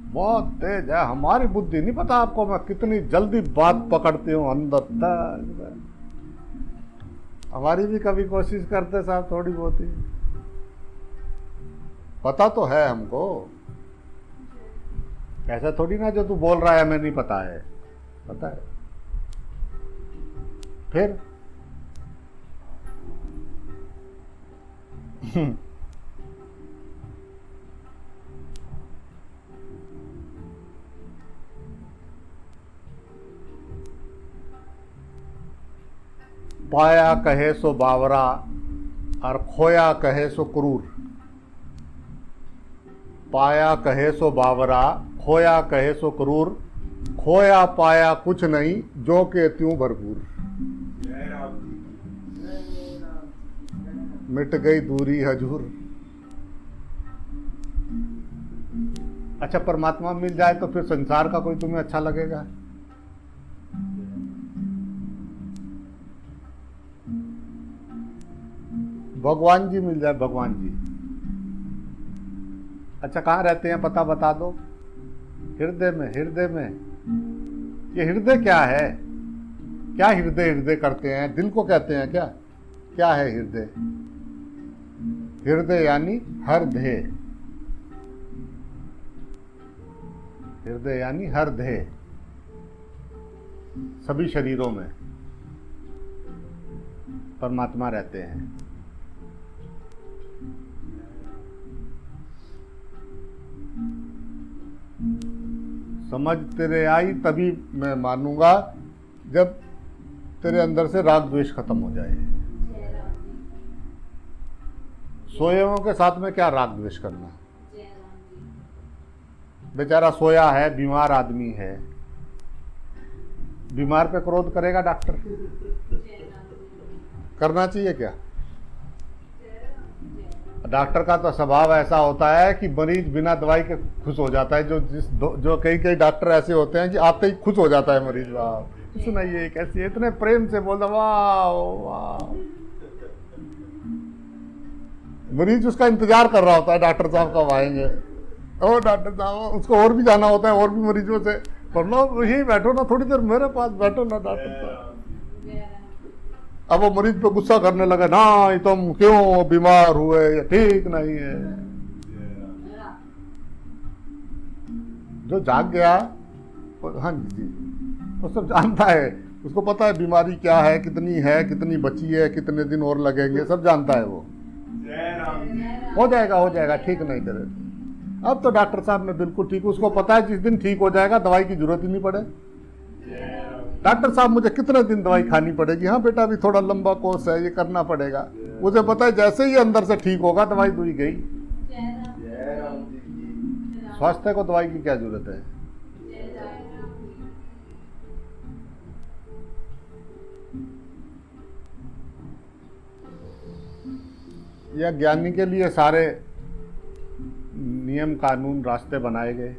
बहुत तेज है हमारी बुद्धि, नहीं पता आपको मैं कितनी जल्दी बात पकड़ती हूँ अंदर तक। हमारी भी कभी कोशिश करते साहब, थोड़ी बहुत ही। पता तो है हमको, ऐसा थोड़ी ना जो तू बोल रहा है हमें नहीं पता है, पता है। फिर पाया कहे सो बावरा और खोया कहे सो क्रूर। पाया कहे सो बावरा, खोया कहे सो क्रूर। खोया पाया कुछ नहीं, जो के त्यों भरपूर। जय राम जी की। जय राम जी की। मिट गई दूरी हजूर। अच्छा, परमात्मा मिल जाए तो फिर संसार का कोई तुम्हें अच्छा लगेगा? भगवान जी मिल जाए, भगवान जी। अच्छा, कहाँ रहते हैं पता बता दो। हृदय में, हृदय में। ये हृदय क्या है? क्या हृदय हृदय करते हैं? दिल को कहते हैं क्या? क्या है हृदय? हृदय यानी हर ध्येय। हृदय यानी हर ध्येय, सभी शरीरों में परमात्मा रहते हैं। समझ तेरे आई तभी मैं मानूंगा, जब तेरे अंदर से राग द्वेष खत्म हो जाए। जय राम जी की। सोए हुओं के साथ में क्या राग द्वेष करना? जय राम जी। बेचारा सोया है, बीमार आदमी है, बीमार पे क्रोध करेगा डॉक्टर? जय राम जी। करना चाहिए क्या? जय डॉक्टर का तो स्वभाव ऐसा होता है कि मरीज बिना दवाई के खुश हो जाता है। जो कई कई डॉक्टर ऐसे होते हैं कि आते ही खुश हो जाता है मरीज। वाह, सुनाइए कैसी, इतने प्रेम से बोलता, वाह वाह। मरीज उसका इंतजार कर रहा होता है, डॉक्टर साहब कब आएंगे। ओ डॉक्टर साहब, उसको और भी जाना होता है, और भी मरीजों से, पर लो यही बैठो ना, थोड़ी देर मेरे पास बैठो ना डॉक्टर साहब। राम। अब वो मरीज पे गुस्सा करने लगे, ना ये तुम क्यों बीमार हुए, ये ठीक नहीं है। राम। जो जाग गया, हाँ जी, वो सब जानता है, उसको पता है बीमारी क्या है, कितनी बची है, कितने दिन और लगेंगे, सब जानता है वो। जय राम जी की। हो जाएगा, ठीक नहीं करे। अब तो डॉक्टर साहब में बिल्कुल ठीक, उसको पता है जिस दिन ठीक हो जाएगा दवाई की जरूरत ही नहीं पड़े। जय राम जी। डॉक्टर साहब मुझे कितने दिन दवाई खानी पड़ेगी? हाँ बेटा, अभी थोड़ा लंबा कोर्स है, ये करना पड़ेगा। मुझे पता है जैसे ही अंदर से ठीक होगा दवाई दुई गई। जय राम। जय राम जी की। स्वास्थ्य को दवाई की क्या जरूरत है? जय राम जी। या ज्ञानी के लिए सारे नियम कानून रास्ते बनाए गए,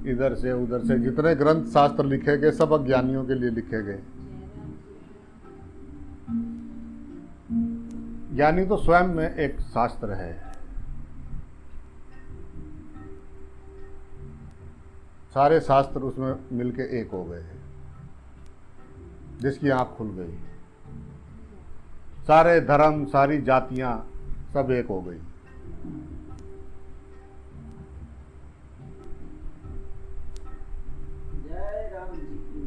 इधर से उधर से जितने ग्रंथ शास्त्र लिखे गए सब अज्ञानियों के लिए लिखे गए। ज्ञानी तो स्वयं में एक शास्त्र है। सारे शास्त्र उसमें मिलके एक हो गए, जिसकी आंख खुल गई। सारे धर्म, सारी जातियां सब एक हो गई। जय राम जी की।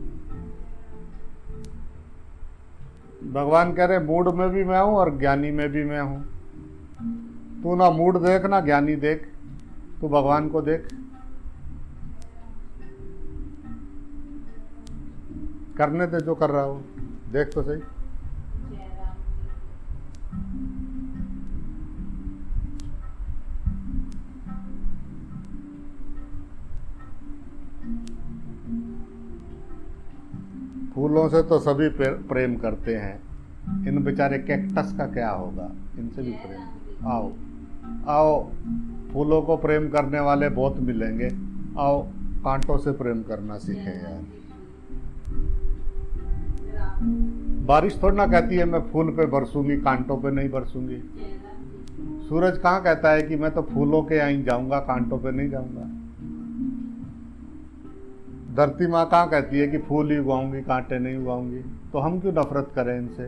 भगवान कह रहे मूड में भी मैं हूं और ज्ञानी में भी मैं हूं। तू ना मूड देख ना ज्ञानी देख, तू भगवान को देख। करने दे जो कर रहा हो, देख तो सही। जय राम जी। फूलों से तो सभी प्रेम करते हैं, इन बेचारे कैक्टस का क्या होगा? इनसे भी प्रेम। आओ आओ, फूलों को प्रेम करने वाले बहुत मिलेंगे। आओ कांटों से प्रेम करना सीखें यार। बारिश थोड़ा ना कहती है मैं फूल पे बरसूंगी, कांटों पे नहीं बरसूंगी। सूरज कहाँ कहता है कि मैं तो फूलों के यहाँ जाऊंगा, कांटों पे नहीं जाऊंगा। धरती माँ कहाँ कहती है कि फूल ही उगाऊंगी, कांटे नहीं उगाऊंगी। तो हम क्यों नफरत करें इनसे?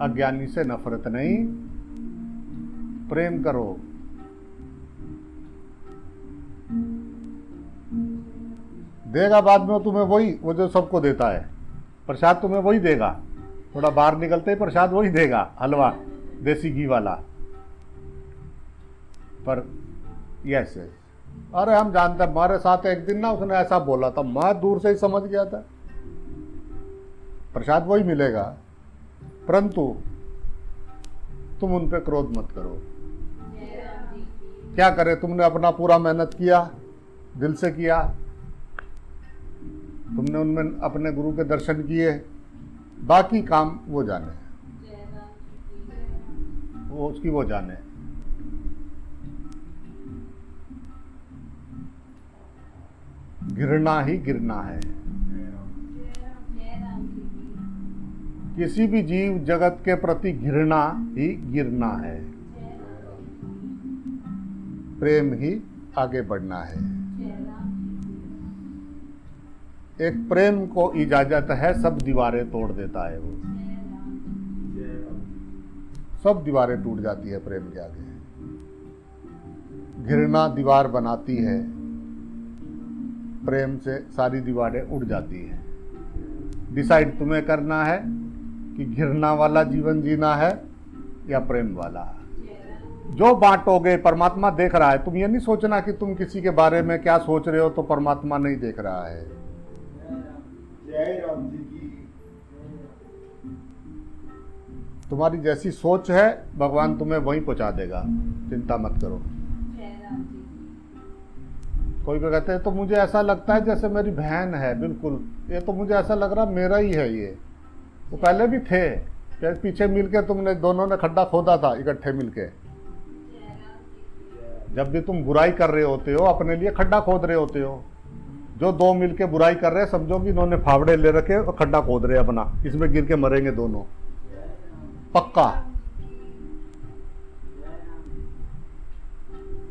अज्ञानी से नफरत नहीं, प्रेम करो। देगा बाद में तुम्हें वही, वो जो सबको देता है प्रसाद, तुम्हें वही देगा। थोड़ा बाहर निकलते ही प्रसाद वही देगा, हलवा देसी घी वाला। पर यस यस, अरे हम जानते हैं, हमारे साथ एक दिन ना उसने ऐसा बोला था, मैं दूर से ही समझ गया था प्रसाद वही मिलेगा, परंतु तुम उन पे क्रोध मत करो। जय राम जी की क्या करे, तुमने अपना पूरा मेहनत किया, दिल से किया, तुमने उनमें अपने गुरु के दर्शन किए, बाकी काम वो जाने, जय राम जी की जय वो उसकी वो जाने। गिरना ही गिरना है। राम जी की किसी भी जीव जगत के प्रति घृणा ही गिरना है, जय राम प्रेम ही आगे बढ़ना है। जय राम एक प्रेम को इजाजत है, सब दीवारें तोड़ देता है वो, जय राम सब दीवारें टूट जाती है प्रेम के आगे। घृणा दीवार बनाती है, प्रेम से सारी दीवारें उड़ जाती है। डिसाइड तुम्हें करना है कि घृणा वाला जीवन जीना है या प्रेम वाला। जो बांटोगे परमात्मा देख रहा है। तुम ये नहीं सोचना कि तुम किसी के बारे में क्या सोच रहे हो तो परमात्मा नहीं देख रहा है। जय राम जी की तुम्हारी जैसी सोच है भगवान तुम्हें वहीं पहुंचा देगा, चिंता मत करो। जय राम जी कोई को कहते हैं तो मुझे ऐसा लगता है जैसे मेरी बहन है, बिल्कुल ये तो मुझे ऐसा लग रहा मेरा ही है ये। वो पहले भी थे, फिर पीछे मिलके तुमने दोनों ने खड्डा खोदा था इकट्ठे मिलके। जय राम जी की जब भी तुम बुराई कर रहे होते हो अपने लिए खड्डा खोद रहे होते हो। जो दो मिलके बुराई कर रहे हैं समझो कि इन्होंने फावड़े ले रखे और खड्डा खोद रहे अपना, इसमें गिर के मरेंगे दोनों पक्का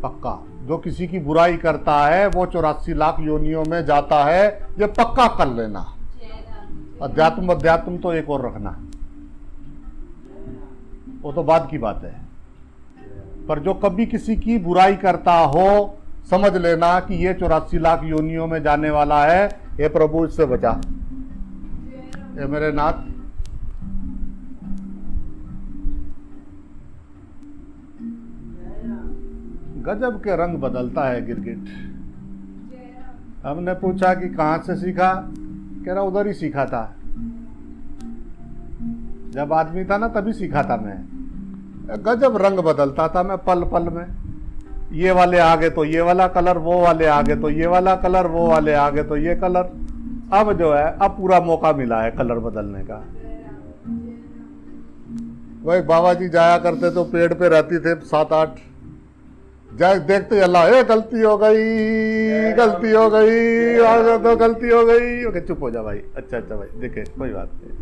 पक्का। जो किसी की बुराई करता है वो 84 लाख योनियों में जाता है, ये पक्का कर लेना। जय राम अध्यात्म अध्यात्म तो एक और रखना, वो तो बाद की बात है। पर जो कभी किसी की बुराई करता हो समझ लेना कि ये 84 लाख योनियों में जाने वाला है। हे प्रभु इससे बचा, ये मेरे नाथ। गजब के रंग बदलता है गिरगिट। हमने पूछा कि कहाँ से सीखा, कह रहा उधर ही सीखा था, जब आदमी था ना तभी सीखा था मैं। गजब रंग बदलता था मैं पल पल में, ये वाले आगे तो ये वाला कलर, वो वाले आगे तो ये वाला कलर, वो वाले आगे तो ये कलर। अब जो है अब पूरा मौका मिला है कलर बदलने का। वही बाबा जी जाया करते तो पेड़ पे रहती थे 7-8, जाए देखते अल्लाह ए गलती हो गई, गलती हो गई, आगे तो गलती हो गई। ओके चुप हो जा भाई, अच्छा अच्छा भाई देखे कोई बात नहीं,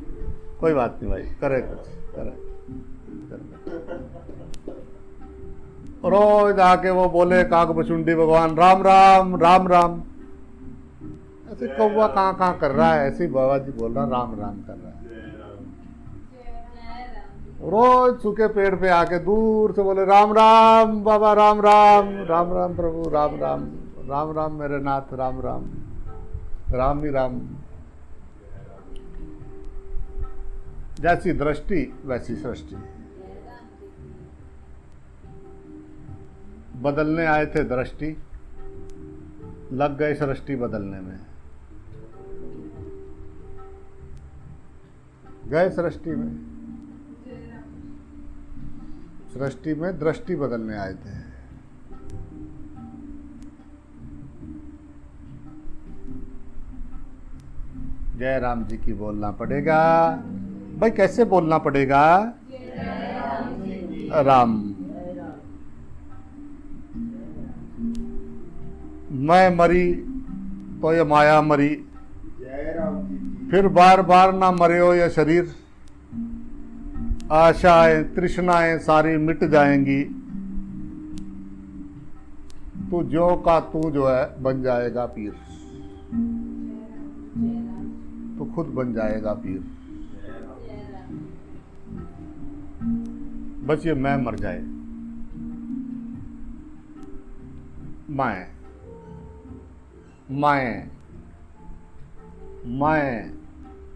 कोई बात नहीं भाई, करे कुछ करे। रोज आके वो बोले काग बचुंडी भगवान राम राम राम राम। ऐसे कौवा कहाँ कहाँ कर रहा है, ऐसे बाबा जी बोल रहा राम राम कर रहा है। रोज सूखे पेड़ पे आके दूर से बोले राम राम बाबा, राम राम राम राम प्रभु, राम राम राम राम मेरे नाथ, राम राम राम ही राम। जैसी दृष्टि वैसी सृष्टि। बदलने आए थे दृष्टि, लग गए सृष्टि बदलने में, गए सृष्टि में, सृष्टि में दृष्टि बदलने आए थे। जय राम जी की बोलना पड़ेगा भाई। कैसे बोलना पड़ेगा? राम। मैं मरी तो ये माया मरी, जय राम जी की फिर बार बार ना मरे हो ये शरीर। आशाएं तृष्णाएं सारी मिट जाएंगी, तू ज्यों का तू जो है बन जाएगा पीर, तू खुद बन जाएगा पीर। बस ये मैं मर जाए। मैं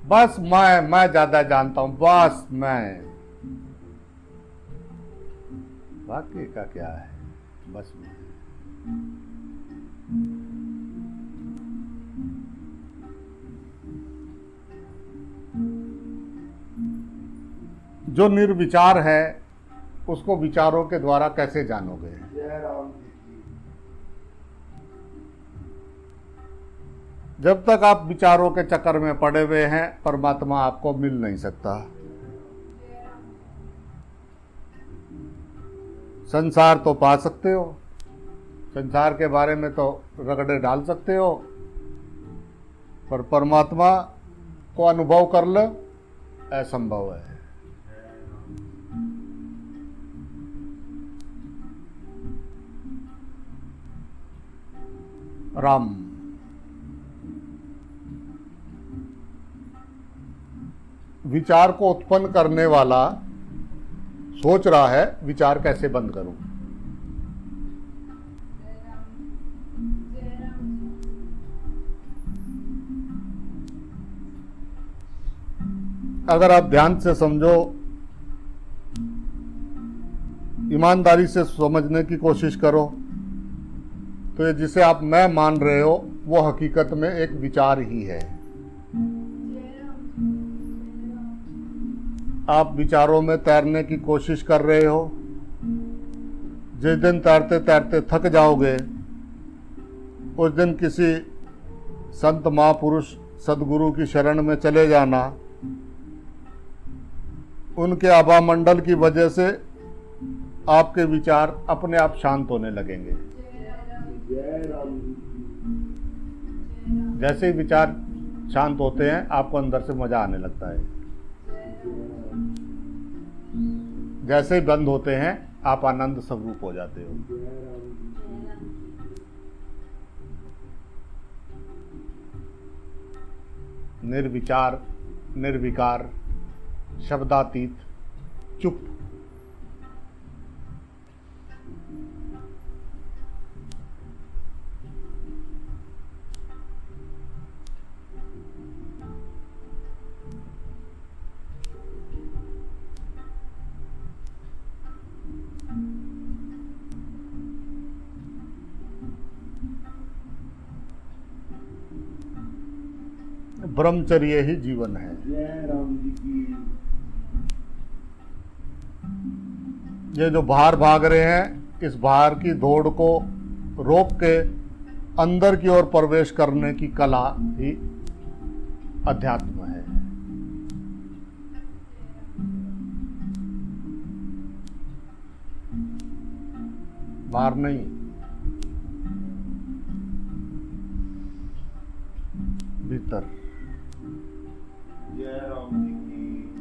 बस मैं ज्यादा जानता हूं, बस मैं। वाक्य का क्या है? बस मैं। जो निर्विचार है उसको विचारों के द्वारा कैसे जानोगे? जय राम जी की। जब तक आप विचारों के चक्कर में पड़े हुए हैं परमात्मा आपको मिल नहीं सकता। संसार तो पा सकते हो, संसार के बारे में तो रगड़े डाल सकते हो, पर परमात्मा को अनुभव कर लो असंभव है। राम विचार को उत्पन्न करने वाला सोच रहा है विचार कैसे बंद करूं। अगर आप ध्यान से समझो, ईमानदारी से समझने की कोशिश करो, तो ये जिसे आप मैं मान रहे हो वो हकीकत में एक विचार ही है। आप विचारों में तैरने की कोशिश कर रहे हो। जिस दिन तैरते तैरते थक जाओगे उस दिन किसी संत महापुरुष सदगुरु की शरण में चले जाना। उनके आभा मंडल की वजह से आपके विचार अपने आप शांत होने लगेंगे। जय राम जी की। जैसे ही विचार शांत होते हैं आपको अंदर से मजा आने लगता है। जैसे ही बंद होते हैं आप आनंद स्वरूप हो जाते हो। जय राम जी। निर्विचार, निर्विकार, शब्दातीत, चुप। ब्रह्मचर्य ही जीवन है। जय राम जी की। ये जो बाहर भाग रहे हैं, इस बाहर की दौड़ को रोक के अंदर की ओर प्रवेश करने की कला ही अध्यात्म है। बाहर नहीं, भीतर। जय राम जी की।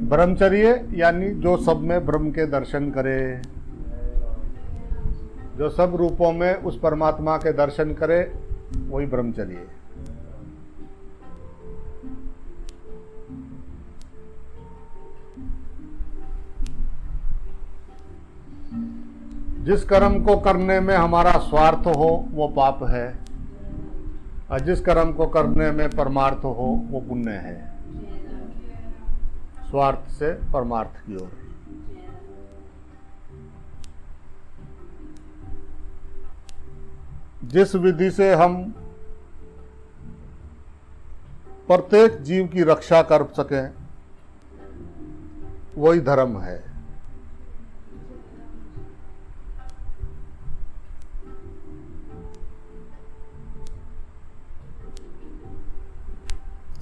ब्रह्मचर्य यानी जो सब में ब्रह्म के दर्शन करे, जो सब रूपों में उस परमात्मा के दर्शन करे, वही ब्रह्मचर्य। जिस कर्म को करने में हमारा स्वार्थ हो वो पाप है, और जिस कर्म को करने में परमार्थ हो वो पुण्य है। स्वार्थ से परमार्थ की ओर। जिस विधि से हम प्रत्येक जीव की रक्षा कर सकें वही धर्म है।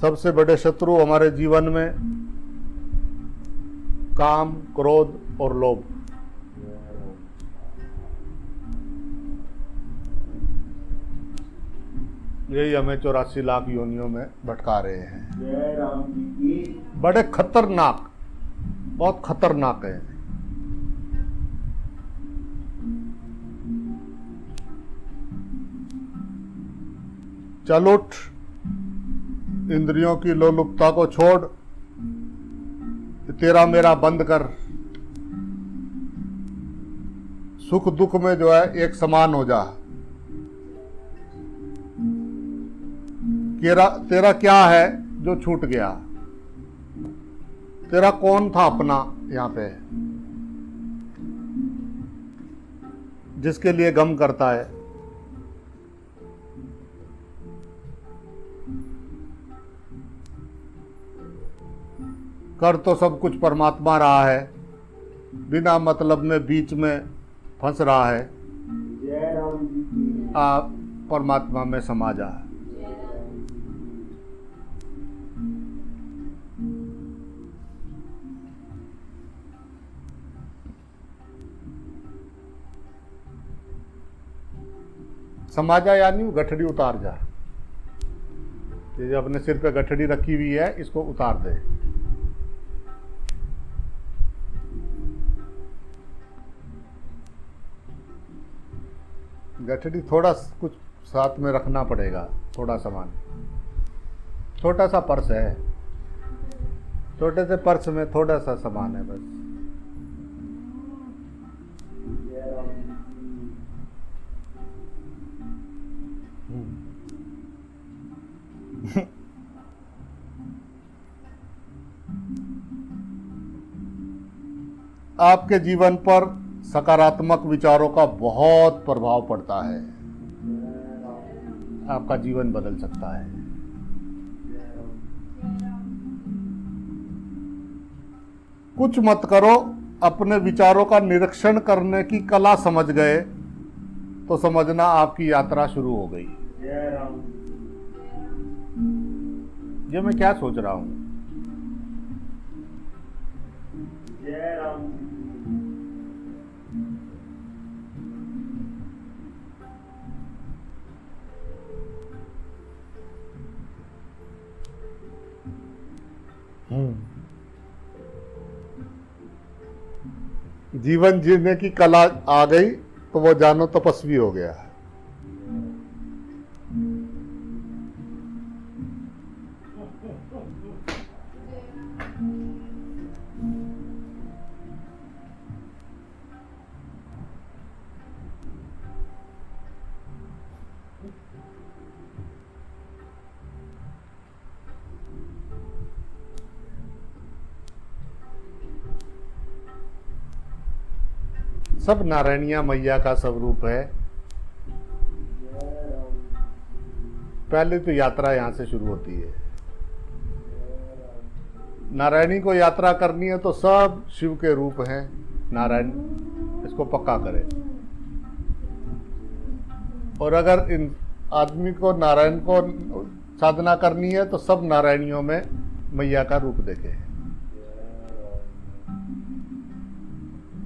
सबसे बड़े शत्रु हमारे जीवन में काम, क्रोध और लोभ। यही हमें 84 लाख योनियों में भटका रहे हैं। जय राम जी की। बड़े खतरनाक, बहुत खतरनाक है। चल उठ, इंद्रियों की लोलुपता को छोड़, तेरा मेरा बंद कर। सुख दुख में जो है एक समान हो जा। तेरा क्या है जो छूट गया? तेरा कौन था अपना यहां पे जिसके लिए गम करता है? कर तो सब कुछ परमात्मा रहा है, बिना मतलब में बीच में फंस रहा है। जय राम जी की आप परमात्मा में समा जा। समा जा यानी गठड़ी उतार जा। ये जो अपने सिर पे गठड़ी रखी हुई है इसको उतार दे। गठड़ी थोड़ा कुछ साथ में रखना पड़ेगा, थोड़ा सामान। छोटा सा पर्स है, छोटे से पर्स में थोड़ा सा सामान है बस। जय राम जी आपके जीवन पर सकारात्मक विचारों का बहुत प्रभाव पड़ता है। आपका जीवन बदल सकता है। कुछ मत करो, अपने विचारों का निरीक्षण करने की कला समझ गए तो समझना आपकी यात्रा शुरू हो गई। जय राम ये मैं क्या सोच रहा हूं? जय राम जीवन जीने की कला आ गई तो वो जानो तपस्वी हो गया। सब नारायणिया मैया का स्वरूप है। पहले तो यात्रा यहां से शुरू होती है। नारायणी को यात्रा करनी है तो सब शिव के रूप हैं। नारायण इसको पक्का करे। और अगर इन आदमी को नारायण को साधना करनी है तो सब नारायणियों में मैया का रूप देखे।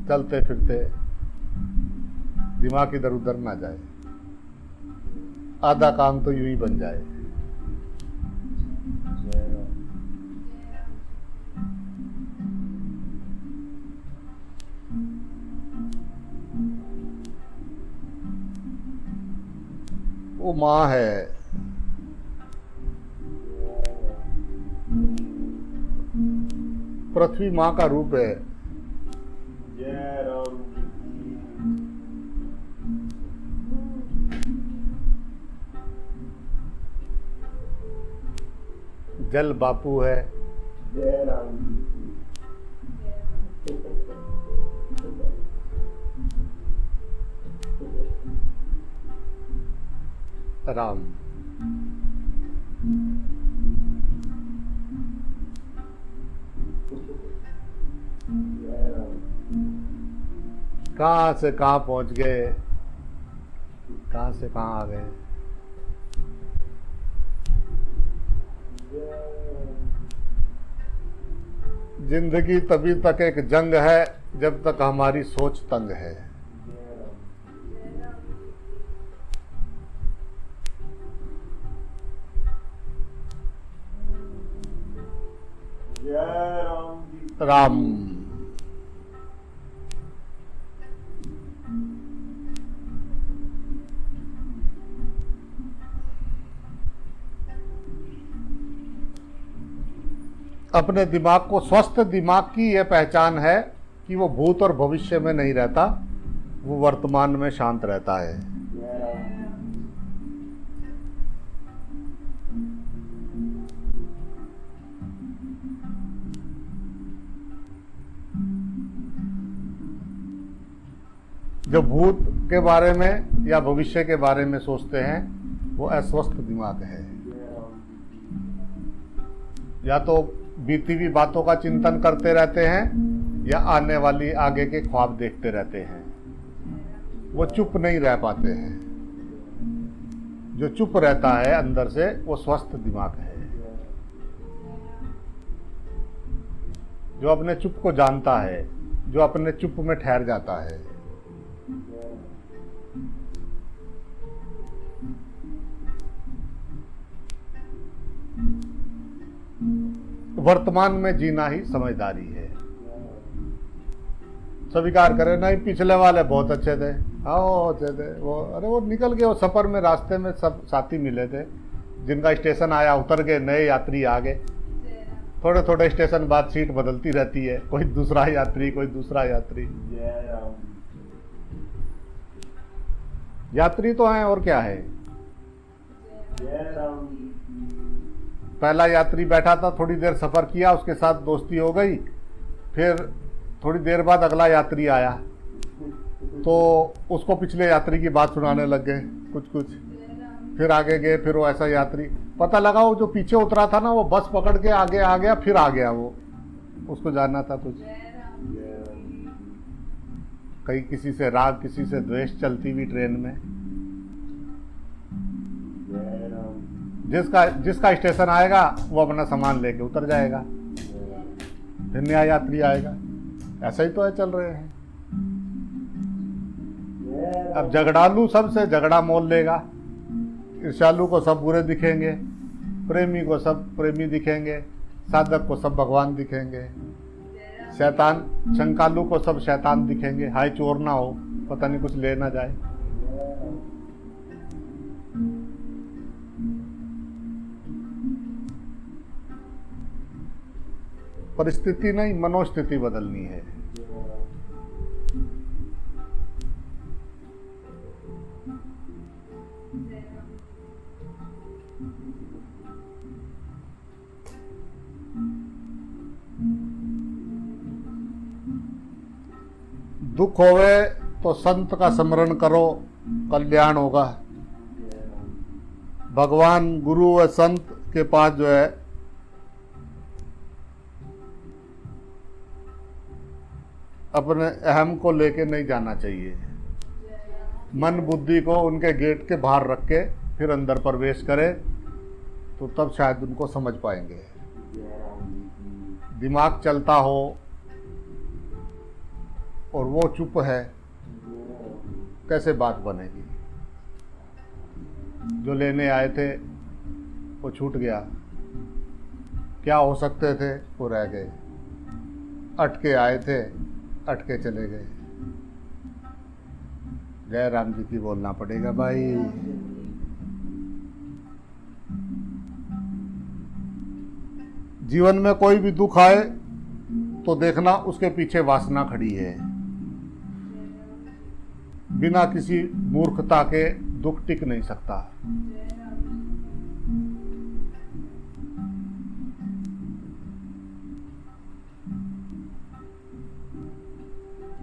चलते फिरते दिमाग इधर उधर ना जाए, आधा काम तो यूं ही बन जाए। वो माँ है, पृथ्वी माँ का रूप है। जय राम जी की जल बापू है। जय राम जी राम जय राम कहाँ से कहाँ पहुंच गए, कहाँ से कहाँ आ गए। जिंदगी तभी तक एक जंग है जब तक हमारी सोच तंग है। जय राम जी राम अपने दिमाग को, स्वस्थ दिमाग की यह पहचान है कि वो भूत और भविष्य में नहीं रहता, वो वर्तमान में शांत रहता है। जय राम जी जो भूत के बारे में या भविष्य के बारे में सोचते हैं वो अस्वस्थ दिमाग है। जय राम जी या तो बीती हुई बातों का चिंतन करते रहते हैं या आने वाली आगे के ख्वाब देखते रहते हैं। वो चुप नहीं रह पाते हैं। जो चुप रहता है अंदर से वो स्वस्थ दिमाग है। जो अपने चुप को जानता है, जो अपने चुप में ठहर जाता है। वर्तमान में जीना ही समझदारी है। स्वीकार करें, नहीं पिछले वाले बहुत अच्छे थे, हाँ अच्छे थे, वो निकल गए। वो सफर में रास्ते में सब साथी मिले थे, जिनका स्टेशन आया उतर गए, नए यात्री आ गए। थोड़े थोड़े स्टेशन बाद सीट बदलती रहती है, कोई दूसरा यात्री, कोई दूसरा यात्री। जय राम यात्री तो हैं और क्या है। जय राम जी पहला यात्री बैठा था, थोड़ी देर सफर किया, उसके साथ दोस्ती हो गई, फिर थोड़ी देर बाद अगला यात्री आया तो उसको पिछले यात्री की बात सुनाने लग गए कुछ। फिर आगे गए, फिर वो ऐसा यात्री, पता लगा वो जो पीछे उतरा था ना, वो बस पकड़ के आगे आ गया, फिर आ गया वो, उसको जानना था कुछ। कहीं किसी से राग, किसी से द्वेष चलती हुई ट्रेन में। जय राम जिसका स्टेशन आएगा वो अपना सामान लेके उतर जाएगा, फिर नया यात्री आएगा। ऐसा ही तो है, चल रहे हैं। अब झगड़ालू सबसे झगड़ा मोल लेगा, ईर्ष्यालु को सब बुरे दिखेंगे, प्रेमी को सब प्रेमी दिखेंगे, साधक को सब भगवान दिखेंगे, शैतान शंकालु को सब शैतान दिखेंगे। हाय चोर ना हो, पता नहीं कुछ ले ना जाए। परिस्थिति नहीं, मनोस्थिति बदलनी है। दुख होवे तो संत का स्मरण करो, कल्याण होगा। भगवान, गुरु व संत के पास जो है अपने अहम को लेके नहीं जाना चाहिए। मन बुद्धि को उनके गेट के बाहर रख के फिर अंदर प्रवेश करे तो तब शायद उनको समझ पाएंगे। दिमाग चलता हो और वो चुप है, कैसे बात बनेगी। जो लेने आए थे वो छूट गया, क्या हो सकते थे वो रह गए, अटके आए थे अटके चले गए। जय राम जी की बोलना पड़ेगा भाई। जीवन में कोई भी दुख आए तो देखना उसके पीछे वासना खड़ी है। बिना किसी मूर्खता के दुख टिक नहीं सकता।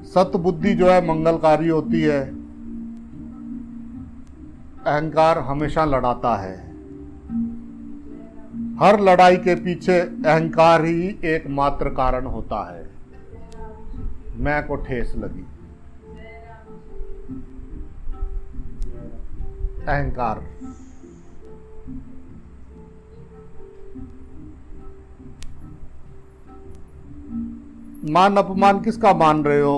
सत बुद्धि जो है मंगलकारी होती है। अहंकार हमेशा लड़ाता है। हर लड़ाई के पीछे अहंकार ही एकमात्र कारण होता है। मैं को ठेस लगी, अहंकार। मान अपमान किसका मान रहे हो,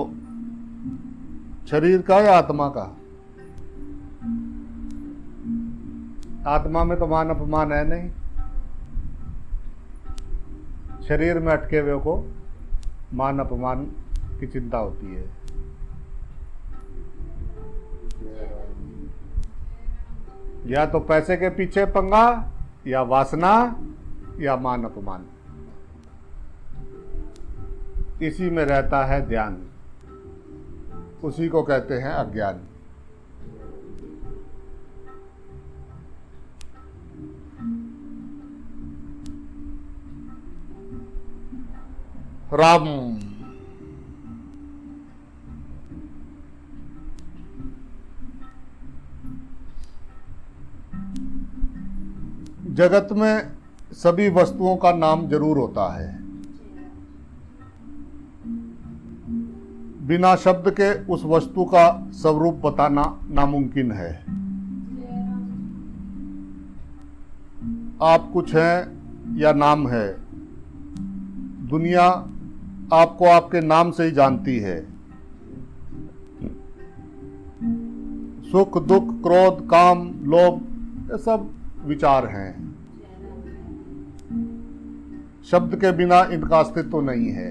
शरीर का या आत्मा का? आत्मा में तो मान अपमान है नहीं, शरीर में अटके हुए को मान अपमान की चिंता होती है। या तो पैसे के पीछे पंगा, या वासना, या मान अपमान। इसी में रहता है ध्यान, उसी को कहते हैं अज्ञान। राम। जगत में सभी वस्तुओं का नाम जरूर होता है, बिना शब्द के उस वस्तु का स्वरूप बताना नामुमकिन है। आप कुछ हैं या नाम है, दुनिया आपको आपके नाम से ही जानती है। सुख, दुख, क्रोध, काम, लोभ, ये सब विचार हैं। शब्द के बिना इनका अस्तित्व नहीं है।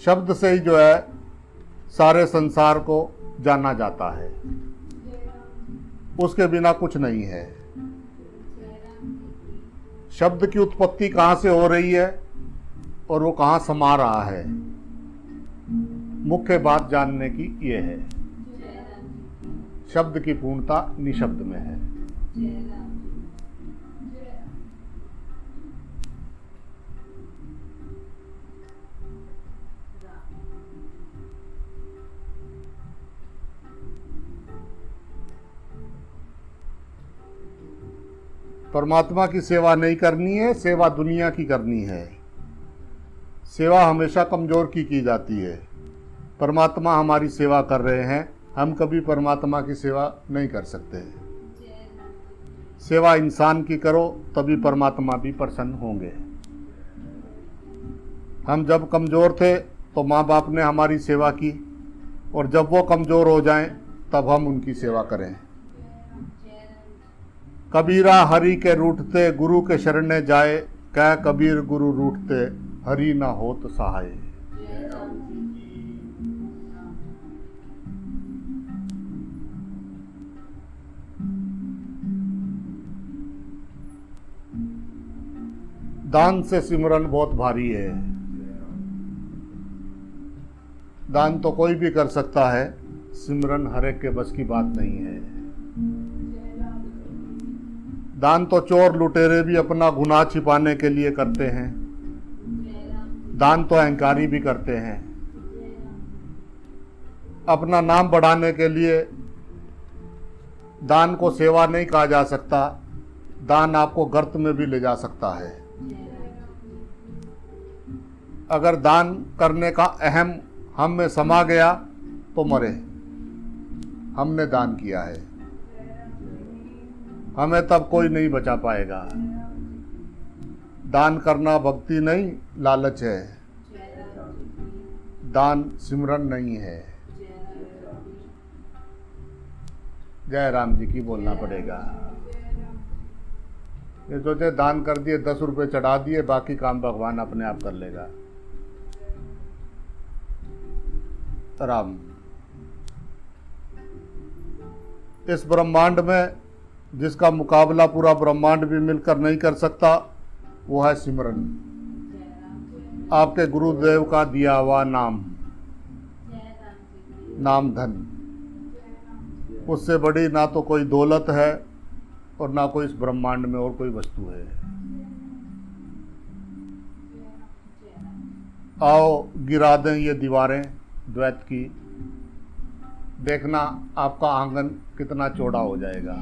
शब्द से ही जो है सारे संसार को जाना जाता है, उसके बिना कुछ नहीं है। शब्द की उत्पत्ति कहाँ से हो रही है और वो कहाँ समा रहा है, मुख्य बात जानने की ये है। शब्द की पूर्णता निशब्द में है। परमात्मा की सेवा नहीं करनी है, सेवा दुनिया की करनी है। सेवा हमेशा कमजोर की जाती है। परमात्मा हमारी सेवा कर रहे हैं, हम कभी परमात्मा की सेवा नहीं कर सकते। सेवा इंसान की करो तभी परमात्मा भी प्रसन्न होंगे। हम जब कमज़ोर थे तो माँ बाप ने हमारी सेवा की, और जब वो कमज़ोर हो जाएं तब हम उनकी सेवा करें। कबीरा हरि के रूठते, गुरु के शरणे जाए, कह कबीर गुरु रूठते, हरि ना होत सहाय। दान से सिमरन बहुत भारी है। दान तो कोई भी कर सकता है, सिमरन हर एक के बस की बात नहीं है। दान तो चोर लुटेरे भी अपना गुनाह छिपाने के लिए करते हैं। दान तो अहंकारी भी करते हैं, अपना नाम बढ़ाने के लिए। दान को सेवा नहीं कहा जा सकता, दान आपको गर्त में भी ले जा सकता है। अगर दान करने का अहम हम में समा गया तो मरे। हमने दान किया है, हमें तब कोई नहीं बचा पाएगा। दान करना भक्ति नहीं, लालच है। दान सिमरन नहीं है। जय राम जी की बोलना पड़ेगा। ये सोचे दान कर दिए, 10 रुपए चढ़ा दिए, बाकी काम भगवान अपने आप कर लेगा। राम। इस ब्रह्मांड में जिसका मुकाबला पूरा ब्रह्मांड भी मिलकर नहीं कर सकता, वो है सिमरन। आपके गुरुदेव का दिया हुआ नाम, नाम धन। उससे बड़ी ना तो कोई दौलत है और ना कोई इस ब्रह्मांड में और कोई वस्तु है। आओ गिरा दें ये दीवारें द्वैत की, देखना आपका आंगन कितना चौड़ा हो जाएगा,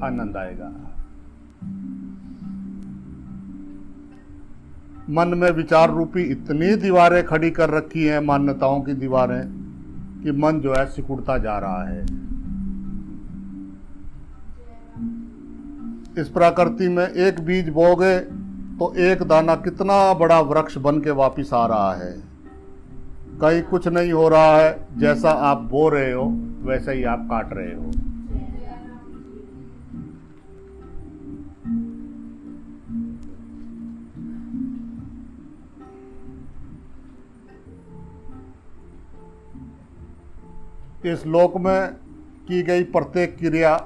आनंद आएगा। मन में विचार रूपी इतनी दीवारें खड़ी कर रखी हैं, मान्यताओं की दीवारें, कि मन जो है सिकुड़ता जा रहा है। इस प्रकृति में एक बीज बोगे तो एक दाना कितना बड़ा वृक्ष बन के वापिस आ रहा है। कहीं कुछ नहीं हो रहा है, जैसा आप बो रहे हो वैसे ही आप काट रहे हो। इस लोक में की गई प्रत्येक क्रिया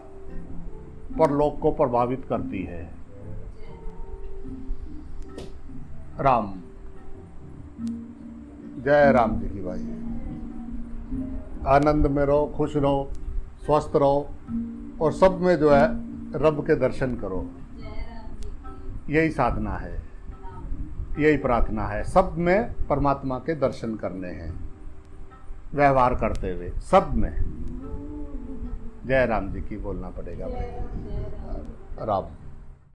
परलोक को प्रभावित करती है। राम। जय राम जी की भाई। आनंद में रहो, खुश रहो, स्वस्थ रहो और सब में जो है रब के दर्शन करो। जय राम जी की यही साधना है, राम। यही प्रार्थना है। सब में परमात्मा के दर्शन करने हैं, व्यवहार करते हुए सब में। जय राम जी की बोलना पड़ेगा भाई। जय राम। राम।